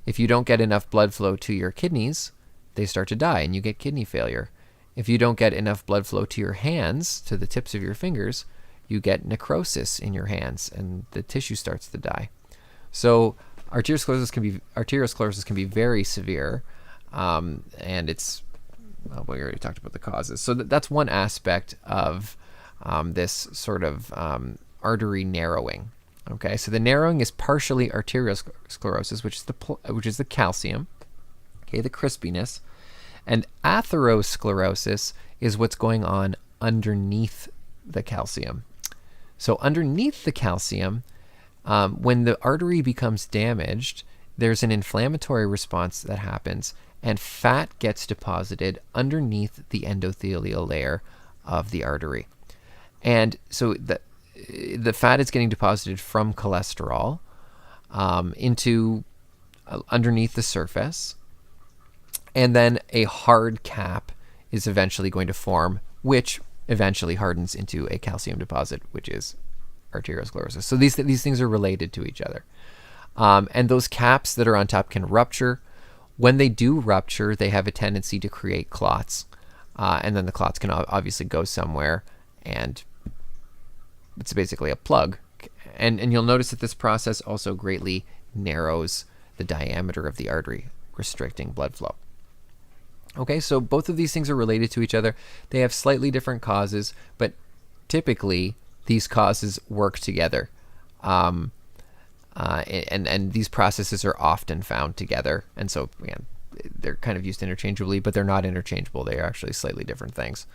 If you don't get enough blood flow to your kidneys, they start to die and you get kidney failure. If you don't get enough blood flow to your hands, to the tips of your fingers, you get necrosis in your hands and the tissue starts to die. So arteriosclerosis can be very severe, and it's, well, we already talked about the causes. So that's one aspect of this sort of artery narrowing. Okay, so the narrowing is partially arteriosclerosis, which is the calcium, okay, the crispiness, and atherosclerosis is what's going on underneath the calcium. So underneath the calcium, when the artery becomes damaged, there's an inflammatory response that happens, and fat gets deposited underneath the endothelial layer of the artery. And so the fat is getting deposited from cholesterol into underneath the surface, and then a hard cap is eventually going to form, which eventually hardens into a calcium deposit, which is arteriosclerosis. So these things are related to each other. And those caps that are on top can rupture. When they do rupture, they have a tendency to create clots. And then the clots can obviously go somewhere, and it's basically a plug. And you'll notice that this process also greatly narrows the diameter of the artery, restricting blood flow. Okay, so both of these things are related to each other. They have slightly different causes, but typically these causes work together. And these processes are often found together. And so again, they're kind of used interchangeably, but they're not interchangeable. They are actually slightly different things.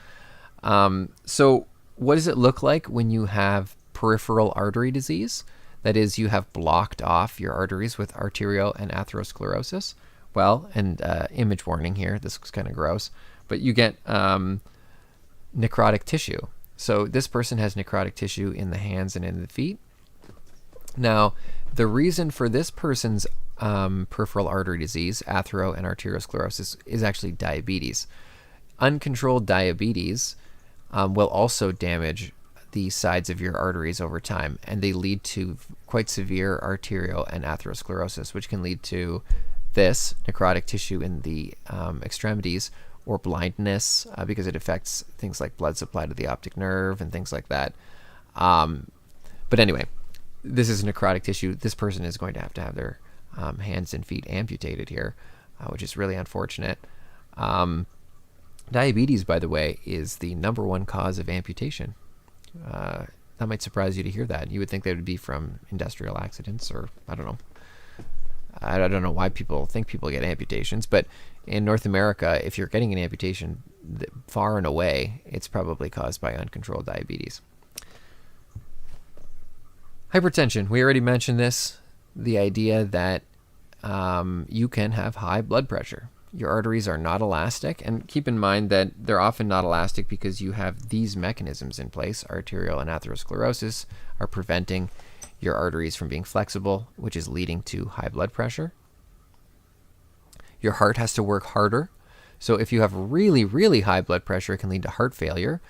So what does it look like when you have peripheral artery disease? That is, you have blocked off your arteries with arterial and atherosclerosis. Well, and image warning here, this is kind of gross, but you get necrotic tissue. So this person has necrotic tissue in the hands and in the feet. Now, the reason for this person's peripheral artery disease, athero and arteriosclerosis, is actually diabetes. Uncontrolled diabetes will also damage the sides of your arteries over time, and they lead to quite severe arterial and atherosclerosis, which can lead to this necrotic tissue in the extremities, or blindness, because it affects things like blood supply to the optic nerve and things like that. But anyway, this is necrotic tissue. This person is going to have their hands and feet amputated here, which is really unfortunate. Diabetes, by the way, is the #1 cause of amputation. That might surprise you to hear that. You would think that would be from industrial accidents, or I don't know. I don't know why people think people get amputations, but in North America, if you're getting an amputation, far and away, it's probably caused by uncontrolled diabetes. Hypertension, we already mentioned this, the idea that you can have high blood pressure. Your arteries are not elastic, and keep in mind that they're often not elastic because you have these mechanisms in place. Arterial and atherosclerosis are preventing your arteries from being flexible, which is leading to high blood pressure. Your heart has to work harder. So if you have really, really high blood pressure, it can lead to heart failure,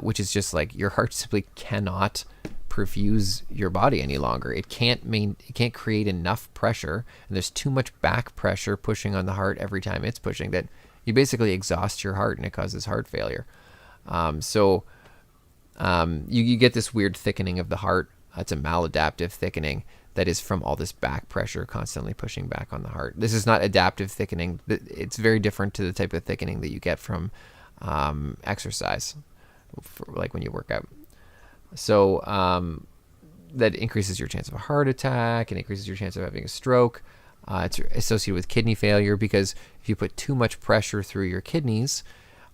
which is just like your heart simply cannot perfuse your body any longer. It can't create enough pressure, and there's too much back pressure pushing on the heart every time it's pushing that you basically exhaust your heart, and it causes heart failure. You get this weird thickening of the heart. It's a maladaptive thickening that is from all this back pressure constantly pushing back on the heart. This is not adaptive thickening. It's very different to the type of thickening that you get from exercise, like when you work out. So that increases your chance of a heart attack and increases your chance of having a stroke. It's associated with kidney failure because if you put too much pressure through your kidneys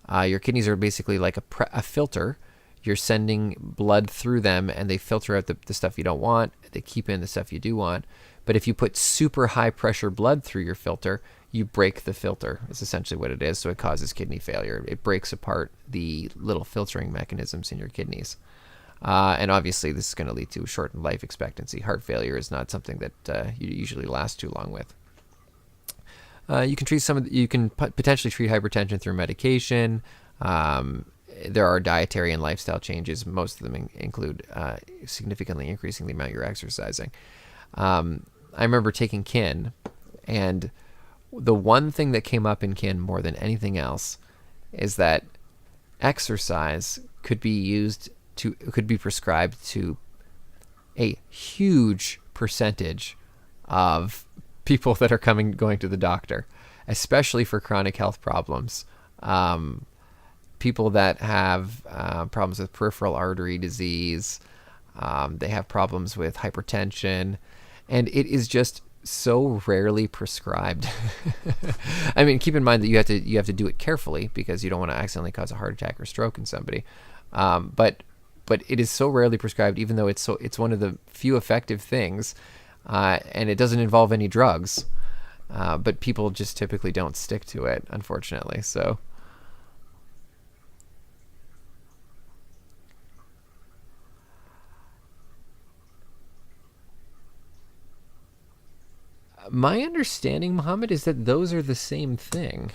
are basically like a filter. You're sending blood through them and they filter out the stuff you don't want. They keep in the stuff you do want. But if you put super high pressure blood through your filter, you break the filter. It's essentially what it is. So it causes kidney failure. It breaks apart the little filtering mechanisms in your kidneys. And obviously this is going to lead to shortened life expectancy. Heart failure is not something that you usually last too long with. You can potentially treat hypertension through medication. There are dietary and lifestyle changes. Most of them include significantly increasing the amount you're exercising. I remember taking kin, and the one thing that came up in kin more than anything else is that exercise could be prescribed to a huge percentage of people that are going to the doctor, especially for chronic health problems. People that have problems with peripheral artery disease, they have problems with hypertension, and it is just so rarely prescribed. I mean, keep in mind that you have to do it carefully because you don't want to accidentally cause a heart attack or stroke in somebody. But it is so rarely prescribed, even though it's one of the few effective things, and it doesn't involve any drugs. But people just typically don't stick to it, unfortunately. So. My understanding, Muhammad, is that those are the same thing.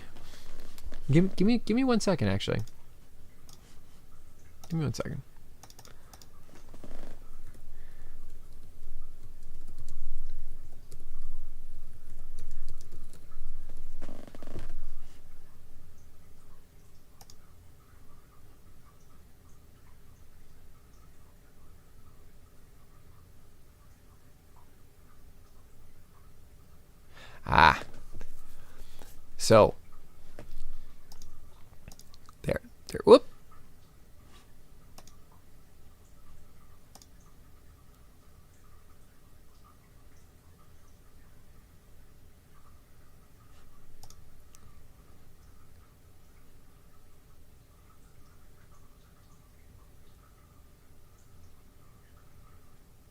Give me 1 second, actually. Give me 1 second. So there, whoop.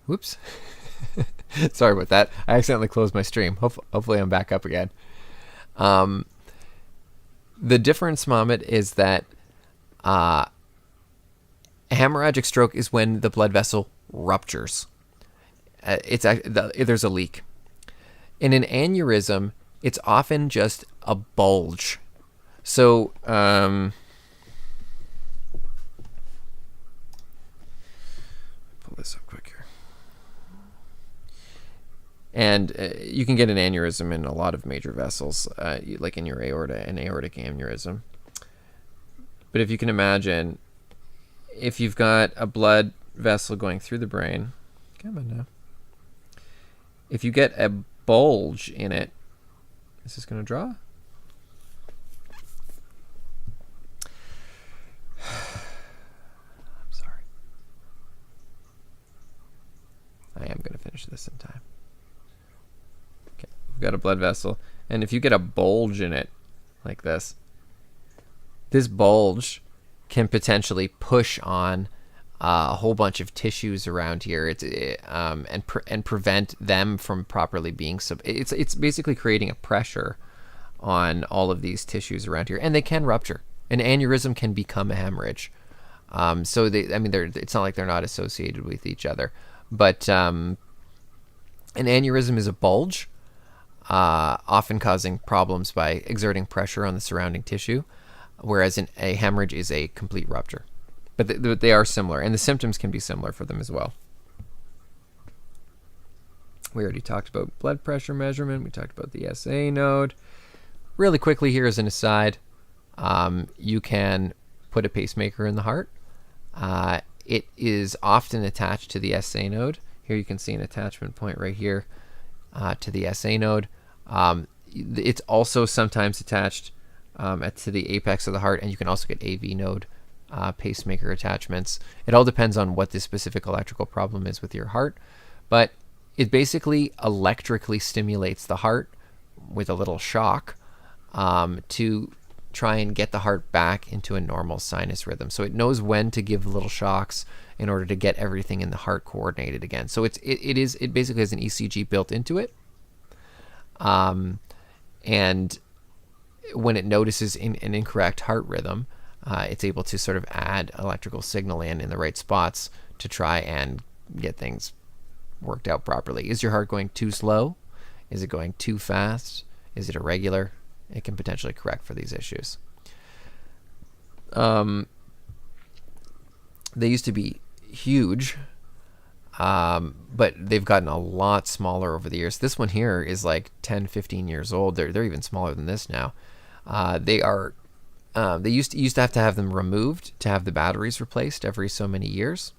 Whoops. Sorry about that. I accidentally closed my stream. Hopefully I'm back up again. The difference, Mohammed, is that a hemorrhagic stroke is when the blood vessel ruptures. There's a leak. In an aneurysm, it's often just a bulge. So, pull this up quick here. And you can get an aneurysm in a lot of major vessels, like in your aorta, an aortic aneurysm. But if you can imagine, if you've got a blood vessel going through the brain, come on now. If you get a bulge in it, is this going to draw? I'm sorry. I am going to finish this in time. We've got a blood vessel, and if you get a bulge in it like this bulge can potentially push on a whole bunch of tissues around here. And prevent them from properly being it's basically creating a pressure on all of these tissues around here, and they can rupture. An aneurysm can become a hemorrhage. So it's not like they're not associated with each other, but an aneurysm is a bulge. Often causing problems by exerting pressure on the surrounding tissue, whereas a hemorrhage is a complete rupture. But they are similar, and the symptoms can be similar for them as well. We already talked about blood pressure measurement. We talked about the SA node. Really quickly here as an aside, you can put a pacemaker in the heart. It is often attached to the SA node. Here you can see an attachment point right here to the SA node. It's also sometimes attached to the apex of the heart, and you can also get AV node pacemaker attachments. It all depends on what the specific electrical problem is with your heart, but it basically electrically stimulates the heart with a little shock to try and get the heart back into a normal sinus rhythm. So it knows when to give little shocks in order to get everything in the heart coordinated again. So it basically has an ECG built into it. And when it notices an incorrect heart rhythm, it's able to sort of add electrical signal in the right spots to try and get things worked out properly. Is your heart going too slow? Is it going too fast? Is it irregular? It can potentially correct for these issues. They used to be huge, but they've gotten a lot smaller over the years. This one here is like 10, 15 years old. They're even smaller than this now. They used to have them removed to have the batteries replaced every so many years.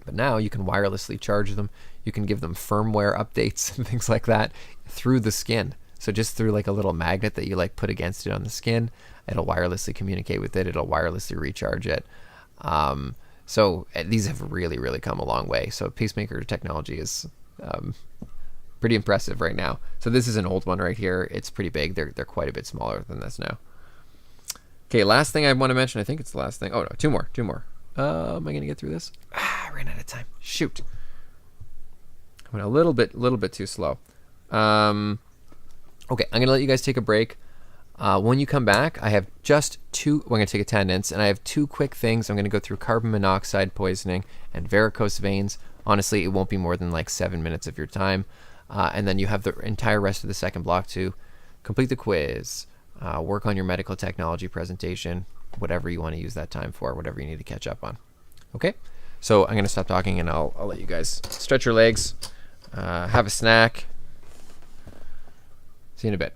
But now you can wirelessly charge them. You can give them firmware updates and things like that through the skin. So just through like a little magnet that you like put against it on the skin, it'll wirelessly communicate with it. It'll wirelessly recharge it. So these have really, really come a long way. So pacemaker technology is pretty impressive right now. So this is an old one right here. It's pretty big. They're quite a bit smaller than this now. Okay, last thing I want to mention. I think it's the last thing. Oh no, two more. Am I gonna get through this? I ran out of time. Shoot. I went a little bit too slow. Okay, I'm gonna let you guys take a break. When you come back, I have just two. We're gonna take attendance, and I have two quick things. I'm gonna go through carbon monoxide poisoning and varicose veins. Honestly, it won't be more than like 7 minutes of your time, and then you have the entire rest of the second block to complete the quiz, work on your medical technology presentation, whatever you want to use that time for, whatever you need to catch up on. Okay, so I'm gonna stop talking, and I'll let you guys stretch your legs, have a snack. See you in a bit.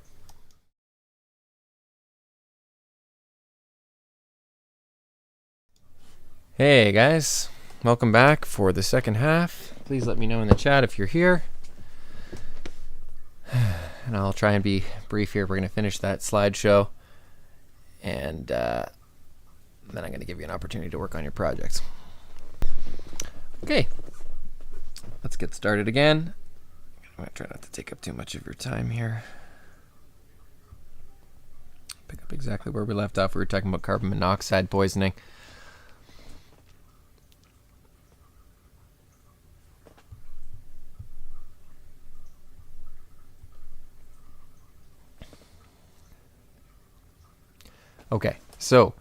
Hey guys, welcome back for the second half. Please let me know in the chat if you're here. And I'll try and be brief here. We're going to finish that slideshow. And then I'm going to give you an opportunity to work on your projects. Okay, let's get started again. I'm going to try not to take up too much of your time here. Pick up exactly where we left off. We were talking about carbon monoxide poisoning. Okay, so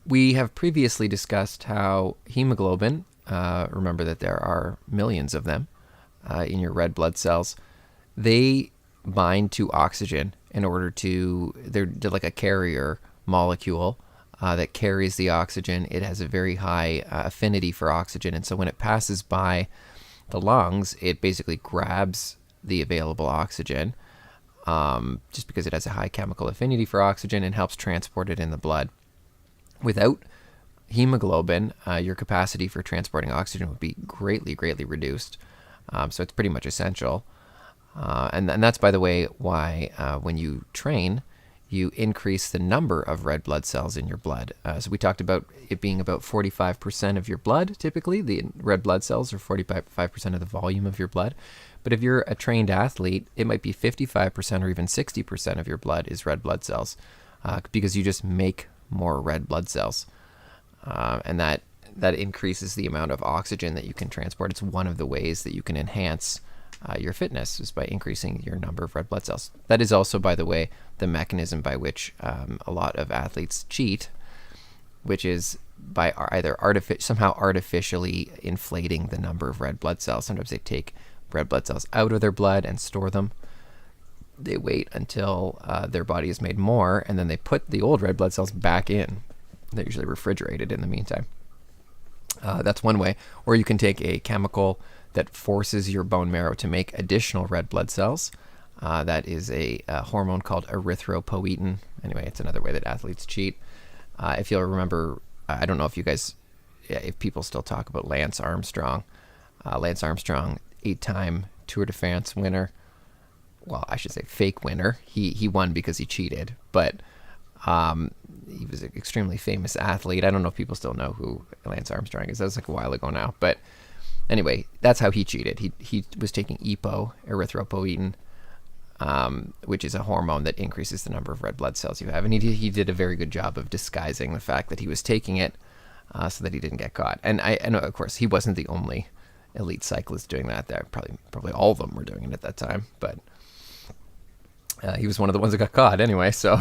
we have previously discussed how hemoglobin, remember that there are millions of them in your red blood cells, they bind to oxygen in order to, they're like a carrier molecule that carries the oxygen. It has a very high affinity for oxygen, and so when it passes by the lungs, it basically grabs the available oxygen just because it has a high chemical affinity for oxygen and helps transport it in the blood. Without hemoglobin, your capacity for transporting oxygen would be greatly, greatly reduced. So it's pretty much essential. And that's, by the way, why when you train, you increase the number of red blood cells in your blood. So we talked about it being about 45% of your blood, typically. The red blood cells are 45% of the volume of your blood. But if you're a trained athlete, it might be 55% or even 60% of your blood is red blood cells because you just make more red blood cells. And that increases the amount of oxygen that you can transport. It's one of the ways that you can enhance your fitness is by increasing your number of red blood cells. That is also, by the way, the mechanism by which a lot of athletes cheat, which is by either somehow artificially inflating the number of red blood cells. Sometimes they take red blood cells out of their blood and store them. They wait until their body has made more, and then they put the old red blood cells back in. They're usually refrigerated in the meantime. That's one way. Or you can take a chemical that forces your bone marrow to make additional red blood cells. That is a hormone called erythropoietin. Anyway, it's another way that athletes cheat. If you'll remember, I don't know if you guys, if people still talk about Lance Armstrong. Lance Armstrong, 8-time Tour de France winner. Well, I should say fake winner. He won because he cheated, but he was an extremely famous athlete. I don't know if people still know who Lance Armstrong is. That was like a while ago now. But anyway, that's how he cheated. He was taking EPO, erythropoietin, which is a hormone that increases the number of red blood cells you have. And he did a very good job of disguising the fact that he was taking it so that he didn't get caught. And I know, of course, he wasn't the only elite cyclist doing that. There probably all of them were doing it at that time. But he was one of the ones that got caught anyway. So,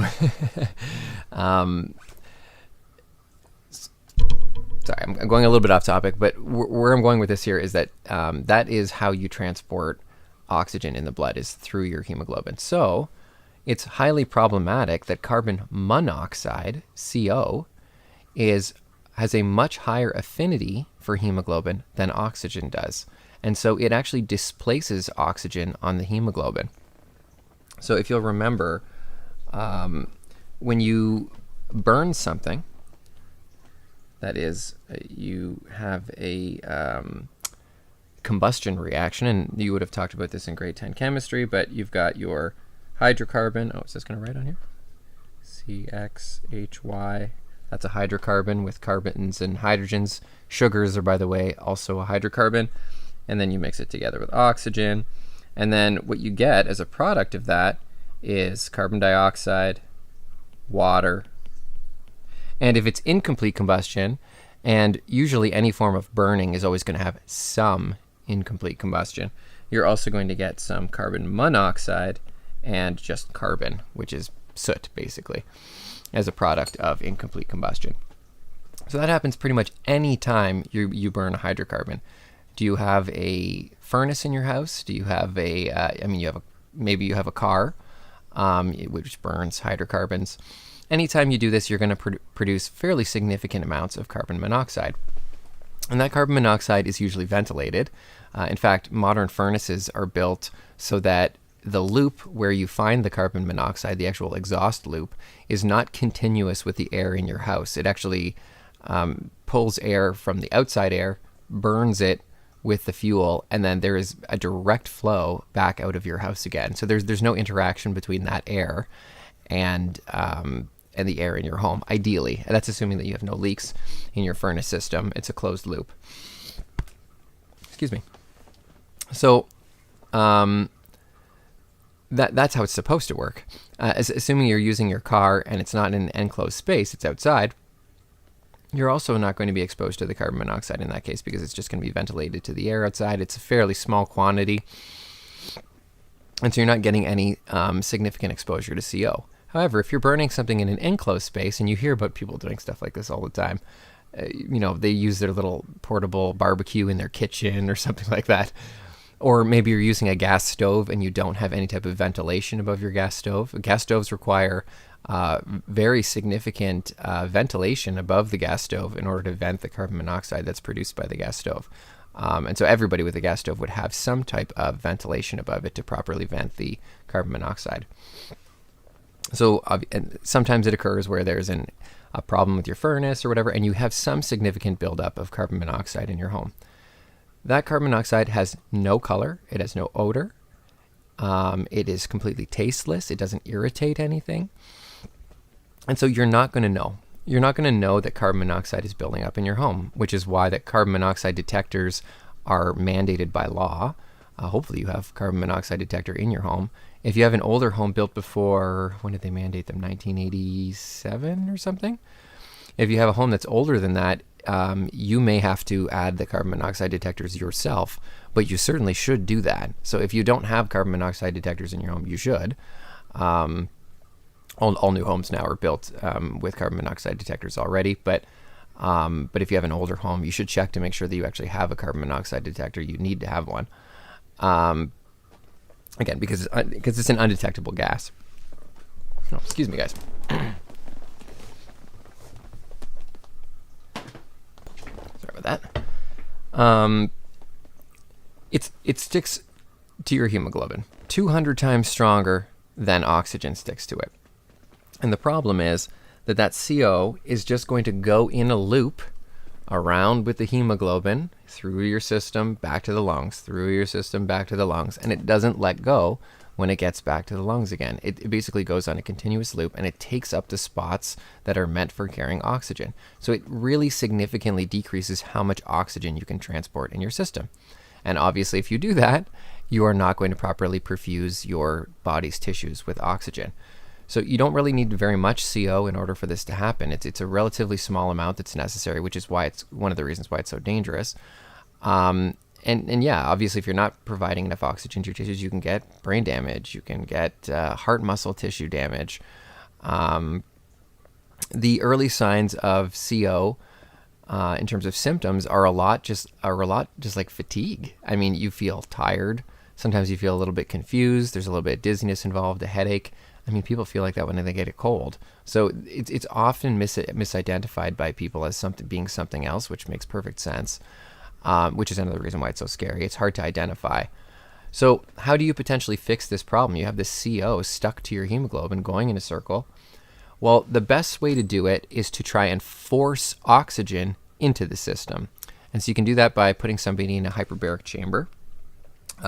sorry, I'm going a little bit off topic, but where I'm going with this here is that that is how you transport oxygen in the blood, is through your hemoglobin. So it's highly problematic that carbon monoxide, CO, has a much higher affinity for hemoglobin than oxygen does. And so it actually displaces oxygen on the hemoglobin. So if you'll remember, when you burn something, that is, you have a combustion reaction, and you would have talked about this in grade 10 chemistry, but you've got your hydrocarbon. Oh, is this going to write on here? CXHY. That's a hydrocarbon with carbons and hydrogens. Sugars are, by the way, also a hydrocarbon. And then you mix it together with oxygen. And then what you get as a product of that is carbon dioxide, water. And if it's incomplete combustion, and usually any form of burning is always going to have some incomplete combustion, you're also going to get some carbon monoxide and just carbon, which is soot, basically, as a product of incomplete combustion. So that happens pretty much any time you burn a hydrocarbon. Do you have a furnace in your house? Do you have maybe you have a car, which burns hydrocarbons. Anytime you do this, you're going to produce fairly significant amounts of carbon monoxide. And that carbon monoxide is usually ventilated. In fact, modern furnaces are built so that the loop where you find the carbon monoxide, the actual exhaust loop, is not continuous with the air in your house. It actually pulls air from the outside air, burns it with the fuel, and then there is a direct flow back out of your house again. So there's no interaction between that air and the air in your home, ideally. And that's assuming that you have no leaks in your furnace system. It's a closed loop. Excuse me. So that's how it's supposed to work. Assuming you're using your car and it's not in an enclosed space, it's outside, you're also not going to be exposed to the carbon monoxide in that case, because it's just going to be ventilated to the air outside. It's a fairly small quantity, and so you're not getting any significant exposure to CO. However, if you're burning something in an enclosed space, and you hear about people doing stuff like this all the time, they use their little portable barbecue in their kitchen or something like that. Or maybe you're using a gas stove and you don't have any type of ventilation above your gas stove. Gas stoves require very significant ventilation above the gas stove in order to vent the carbon monoxide that's produced by the gas stove. And so everybody with a gas stove would have some type of ventilation above it to properly vent the carbon monoxide. So and sometimes it occurs where there's a problem with your furnace or whatever, and you have some significant buildup of carbon monoxide in your home. That carbon monoxide has no color. It has no odor. It is completely tasteless. It doesn't irritate anything. And so you're not going to know. You're not going to know that carbon monoxide is building up in your home, which is why that carbon monoxide detectors are mandated by law. Hopefully you have carbon monoxide detector in your home. If you have an older home built before, when did they mandate them? 1987 or something? If you have a home that's older than that, you may have to add the carbon monoxide detectors yourself, but you certainly should do that. So if you don't have carbon monoxide detectors in your home, you should. All new homes now are built with carbon monoxide detectors already, but if you have an older home, you should check to make sure that you actually have a carbon monoxide detector. You need to have one. Again, because it's an undetectable gas. Oh, excuse me, guys. Sorry about that. It sticks to your hemoglobin 200 times stronger than oxygen sticks to it. And the problem is that CO is just going to go in a loop around with the hemoglobin through your system, back to the lungs, through your system, back to the lungs, and it doesn't let go when it gets back to the lungs again. It basically goes on a continuous loop, and it takes up the spots that are meant for carrying oxygen. So it really significantly decreases how much oxygen you can transport in your system. And obviously, if you do that, you are not going to properly perfuse your body's tissues with oxygen. So you don't really need very much CO in order for this to happen. It's a relatively small amount that's necessary, which is why it's one of the reasons why it's so dangerous. And yeah, obviously, if you're not providing enough oxygen to your tissues, you can get brain damage, you can get heart muscle tissue damage. The early signs of CO in terms of symptoms are a lot just like fatigue. I mean, you feel tired. Sometimes you feel a little bit confused. There's a little bit of dizziness involved, a headache. I mean, people feel like that when they get a cold. So it's often misidentified by people as being something else, which makes perfect sense, which is another reason why it's so scary. It's hard to identify. So how do you potentially fix this problem? You have this CO stuck to your hemoglobin going in a circle. Well, the best way to do it is to try and force oxygen into the system. And so you can do that by putting somebody in a hyperbaric chamber.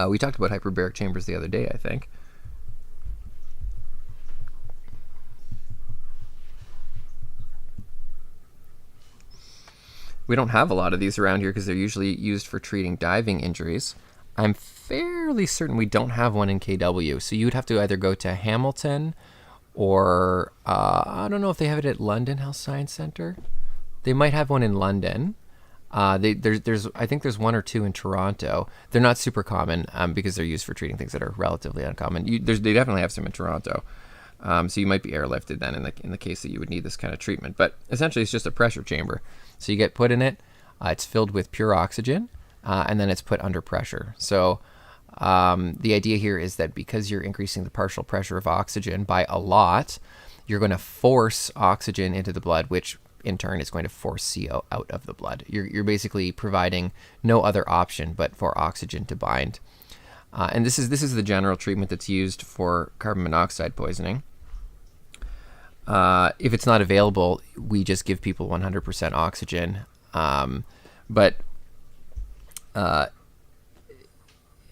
We talked about hyperbaric chambers the other day, I think. We don't have a lot of these around here because they're usually used for treating diving injuries. I'm fairly certain we don't have one in KW. So you would have to either go to Hamilton or I don't know if they have it at London Health Science Centre. They might have one in London. I think there's one or two in Toronto. They're not super common because they're used for treating things that are relatively uncommon. They definitely have some in Toronto. So you might be airlifted then in the case that you would need this kind of treatment. But essentially, it's just a pressure chamber. So you get put in it. It's filled with pure oxygen, and then it's put under pressure. So the idea here is that because you're increasing the partial pressure of oxygen by a lot, you're going to force oxygen into the blood, which in turn is going to force CO out of the blood. You're basically providing no other option but for oxygen to bind. And this is the general treatment that's used for carbon monoxide poisoning. If it's not available, we just give people 100% oxygen. But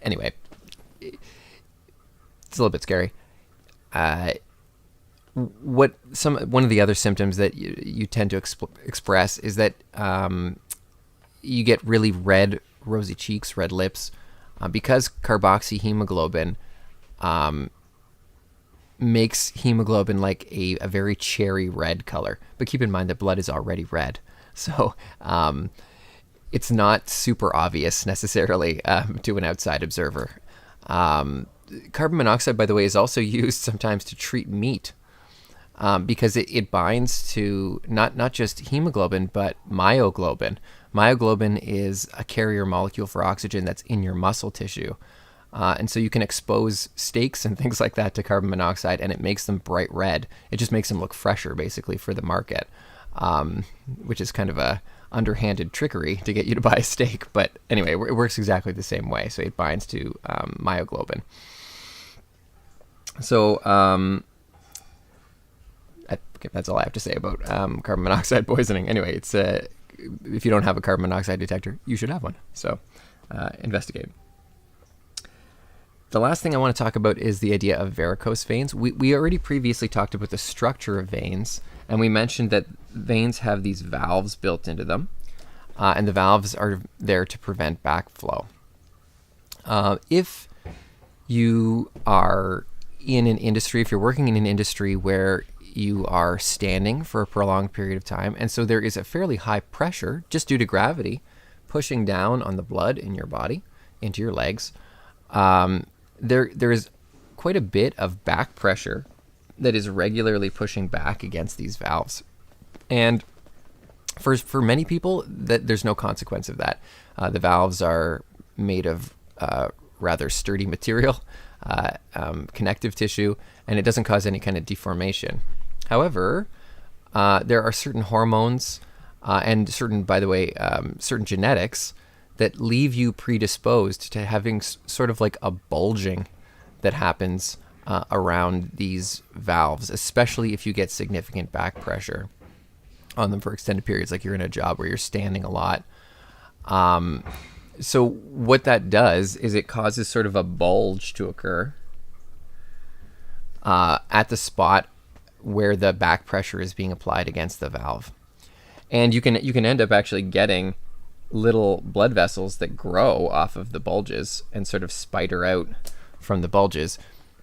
anyway, it's a little bit scary. One of the other symptoms that you tend to express is that you get really red, rosy cheeks, red lips, because carboxyhemoglobin makes hemoglobin like a very cherry red color. But keep in mind that blood is already red, so it's not super obvious necessarily to an outside observer. Carbon monoxide, by the way, is also used sometimes to treat meat. Because it binds to not just hemoglobin, but myoglobin. Myoglobin is a carrier molecule for oxygen that's in your muscle tissue. And so you can expose steaks and things like that to carbon monoxide, and it makes them bright red. It just makes them look fresher, basically, for the market, which is kind of a underhanded trickery to get you to buy a steak. But anyway, it works exactly the same way. So it binds to myoglobin. So... that's all I have to say about carbon monoxide poisoning. Anyway, it's if you don't have a carbon monoxide detector, you should have one. So investigate. The last thing I want to talk about is the idea of varicose veins. We already previously talked about the structure of veins, and we mentioned that veins have these valves built into them, and the valves are there to prevent backflow. If you are in an industry, if you're working in an industry where you are standing for a prolonged period of time, and so there is a fairly high pressure just due to gravity pushing down on the blood in your body into your legs, there is quite a bit of back pressure that is regularly pushing back against these valves. And for many people, there's no consequence of that. The valves are made of rather sturdy material, connective tissue, and it doesn't cause any kind of deformation. However, there are certain hormones and certain genetics that leave you predisposed to having sort of like a bulging that happens around these valves, especially if you get significant back pressure. on them for extended periods, like you're in a job where you're standing a lot. So what that does is it causes sort of a bulge to occur at the spot where the back pressure is being applied against the valve. And you can end up actually getting little blood vessels that grow off of the bulges and sort of spider out from the bulges.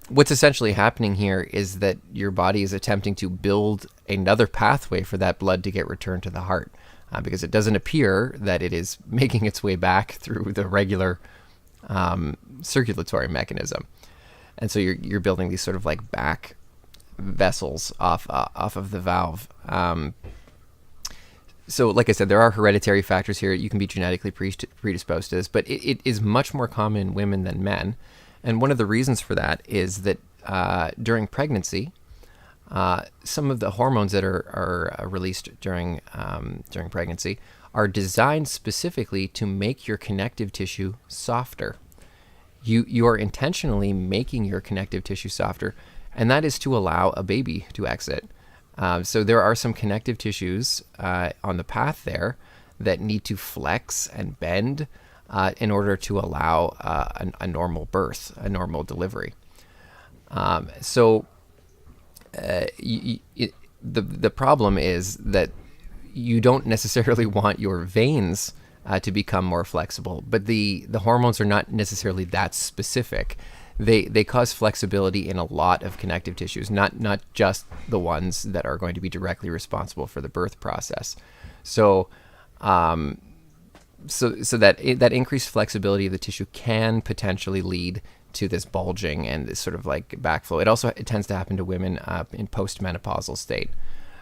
What's essentially happening here is that your body is attempting to build another pathway for that blood to get returned to the heart, because it doesn't appear that it is making its way back through the regular circulatory mechanism. And so you're building these sort of like back vessels off of the valve. So like I said, there are hereditary factors here. You can be genetically predisposed to this, but it is much more common in women than men. And one of the reasons for that is that during pregnancy, some of the hormones that are released during pregnancy are designed specifically to make your connective tissue softer. You are intentionally making your connective tissue softer, and that is to allow a baby to exit. So there are some connective tissues on the path there that need to flex and bend in order to allow a normal birth, a normal delivery. The problem is that you don't necessarily want your veins to become more flexible, but the hormones are not necessarily that specific. They cause flexibility in a lot of connective tissues, not just the ones that are going to be directly responsible for the birth process. So that increased flexibility of the tissue can potentially lead to this bulging and this sort of like backflow. It tends to happen to women in postmenopausal state,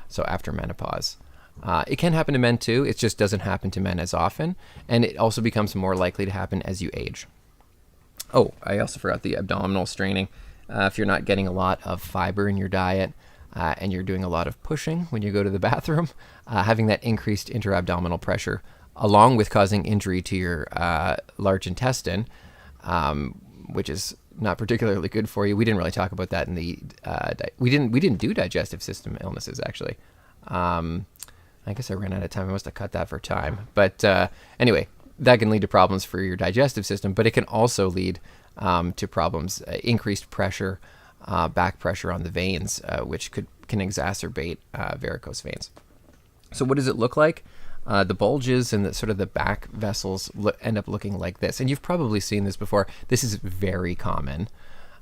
so after menopause. It can happen to men too. It just doesn't happen to men as often, and it also becomes more likely to happen as you age. Oh, I also forgot the abdominal straining. If you're not getting a lot of fiber in your diet and you're doing a lot of pushing when you go to the bathroom, having that increased intra-abdominal pressure, along with causing injury to your large intestine, which is not particularly good for you. We didn't really talk about that in the we didn't do digestive system illnesses actually. I guess I ran out of time. I must have cut that for time. But anyway, that can lead to problems for your digestive system, but it can also lead to problems, increased pressure, back pressure on the veins, which can exacerbate varicose veins. So what does it look like? The bulges and the sort of the back vessels end up looking like this. And you've probably seen this before. This is very common,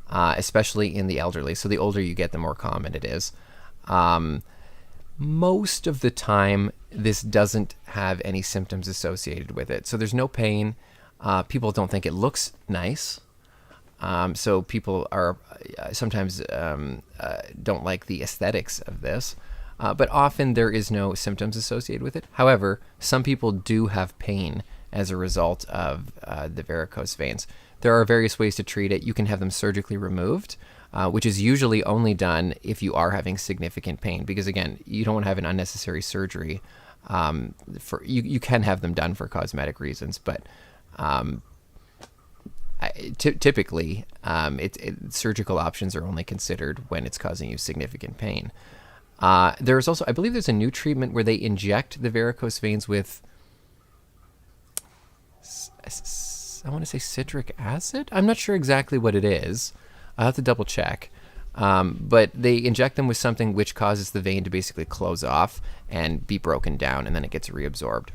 especially in the elderly. So the older you get, the more common it is. Most of the time, this doesn't have any symptoms associated with it. So there's no pain. People don't think it looks nice. So people are sometimes don't like the aesthetics of this. But often there is no symptoms associated with it. However, some people do have pain as a result of the varicose veins. There are various ways to treat it. You can have them surgically removed, which is usually only done if you are having significant pain, because again, you don't want to have an unnecessary surgery. You can have them done for cosmetic reasons, but typically surgical options are only considered when it's causing you significant pain. There's also, I believe there's a new treatment where they inject the varicose veins with, I want to say citric acid? I'm not sure exactly what it is. I'll have to double check. But they inject them with something which causes the vein to basically close off and be broken down, and then it gets reabsorbed.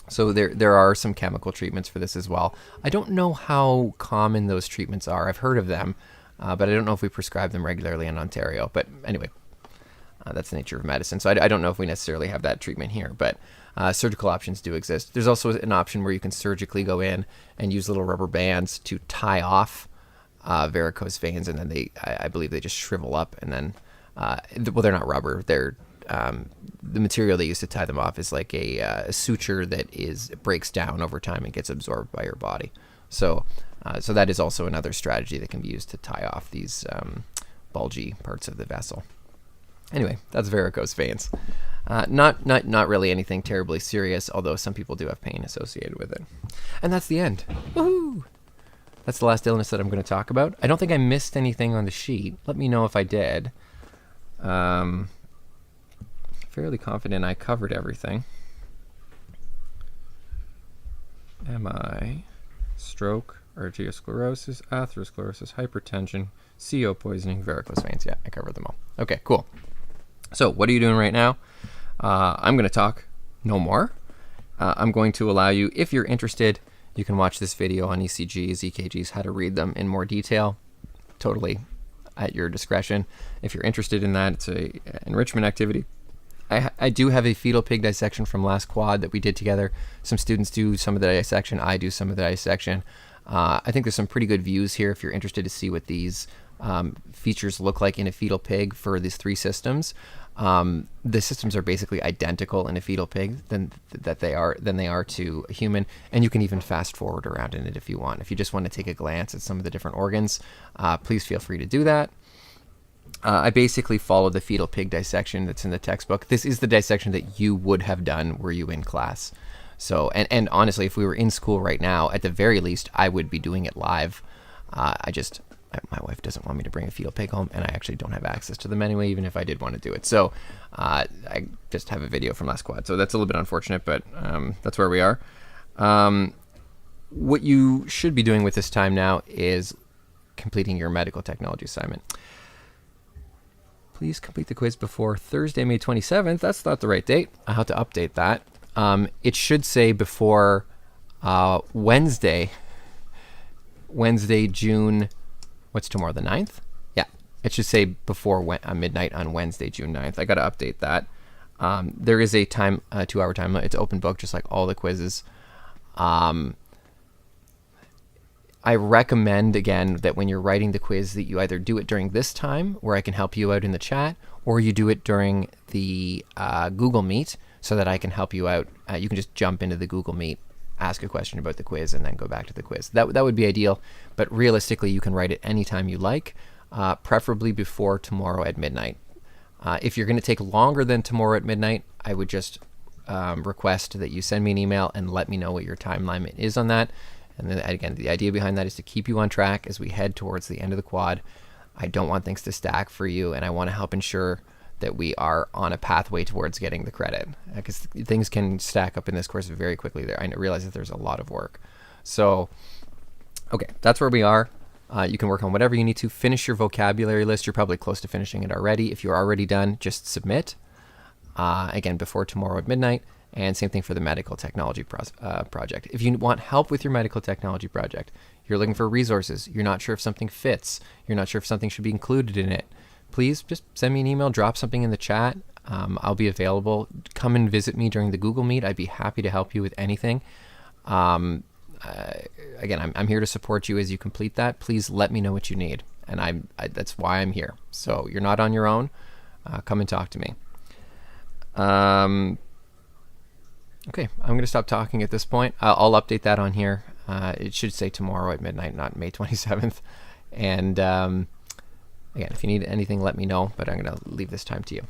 So there are some chemical treatments for this as well. I don't know how common those treatments are. I've heard of them, but I don't know if we prescribe them regularly in Ontario. But anyway, that's the nature of medicine. So I don't know if we necessarily have that treatment here, but surgical options do exist. There's also an option where you can surgically go in and use little rubber bands to tie off varicose veins, and then I believe they just shrivel up, and then well, they're not rubber. They're the material they use to tie them off is like a suture that breaks down over time and gets absorbed by your body. So that is also another strategy that can be used to tie off these bulgy parts of the vessel. Anyway, that's varicose veins. Not really anything terribly serious, although some people do have pain associated with it. And that's the end. Woohoo! That's the last illness that I'm going to talk about. I don't think I missed anything on the sheet. Let me know if I did. If fairly confident I covered everything. MI, stroke, arteriosclerosis, atherosclerosis, hypertension, CO poisoning, varicose veins. Yeah, I covered them all. Okay, cool. So what are you doing right now? I'm going to talk no more. I'm going to allow you, if you're interested, you can watch this video on ECGs, EKGs, how to read them in more detail, totally at your discretion. If you're interested in that, it's a enrichment activity. I do have a fetal pig dissection from last quad that we did together. Some students do some of the dissection. I do some of the dissection. I think there's some pretty good views here if you're interested to see what these features look like in a fetal pig for these three systems. The systems are basically identical in a fetal pig than they are to a human, and you can even fast forward around in it if you want. If you just want to take a glance at some of the different organs, please feel free to do that. I basically follow the fetal pig dissection that's in the textbook. This is the dissection that you would have done were you in class. So, and honestly, if we were in school right now, at the very least, I would be doing it live. My wife doesn't want me to bring a fetal pig home, and I actually don't have access to them anyway, even if I did want to do it. So I just have a video from last quad. So that's a little bit unfortunate, but that's where we are. What you should be doing with this time now is completing your medical technology assignment. Please complete the quiz before Thursday, May 27th. That's not the right date. I'll have to update that. It should say before Wednesday, June, what's tomorrow, the 9th? Yeah, it should say before midnight on Wednesday, June 9th. I got to update that. There is a 2-hour time limit. It's open book, just like all the quizzes. I recommend, again, that when you're writing the quiz that you either do it during this time, where I can help you out in the chat, or you do it during the Google Meet, so that I can help you out. You can just jump into the Google Meet, ask a question about the quiz, and then go back to the quiz. That would be ideal, but realistically, you can write it anytime you like, preferably before tomorrow at midnight. If you're going to take longer than tomorrow at midnight, I would just request that you send me an email and let me know what your time limit is on that. And then again, the idea behind that is to keep you on track as we head towards the end of the quad. I don't want things to stack for you, and I want to help ensure that we are on a pathway towards getting the credit, because things can stack up in this course very quickly there. I realize that there's a lot of work. So, okay, that's where we are. You can work on whatever you need to. Finish your vocabulary list. You're probably close to finishing it already. If you're already done, just submit. Again, before tomorrow at midnight. And same thing for the medical technology project. If you want help with your medical technology project, you're looking for resources, you're not sure if something fits, you're not sure if something should be included in it, please just send me an email, drop something in the chat. I'll be available. Come and visit me during the Google Meet. I'd be happy to help you with anything. Again, I'm here to support you as you complete that. Please let me know what you need, and that's why I'm here. So you're not on your own. Come and talk to me. Okay, I'm going to stop talking at this point. I'll update that on here. It should say tomorrow at midnight, not May 27th. And again, if you need anything, let me know, but I'm going to leave this time to you.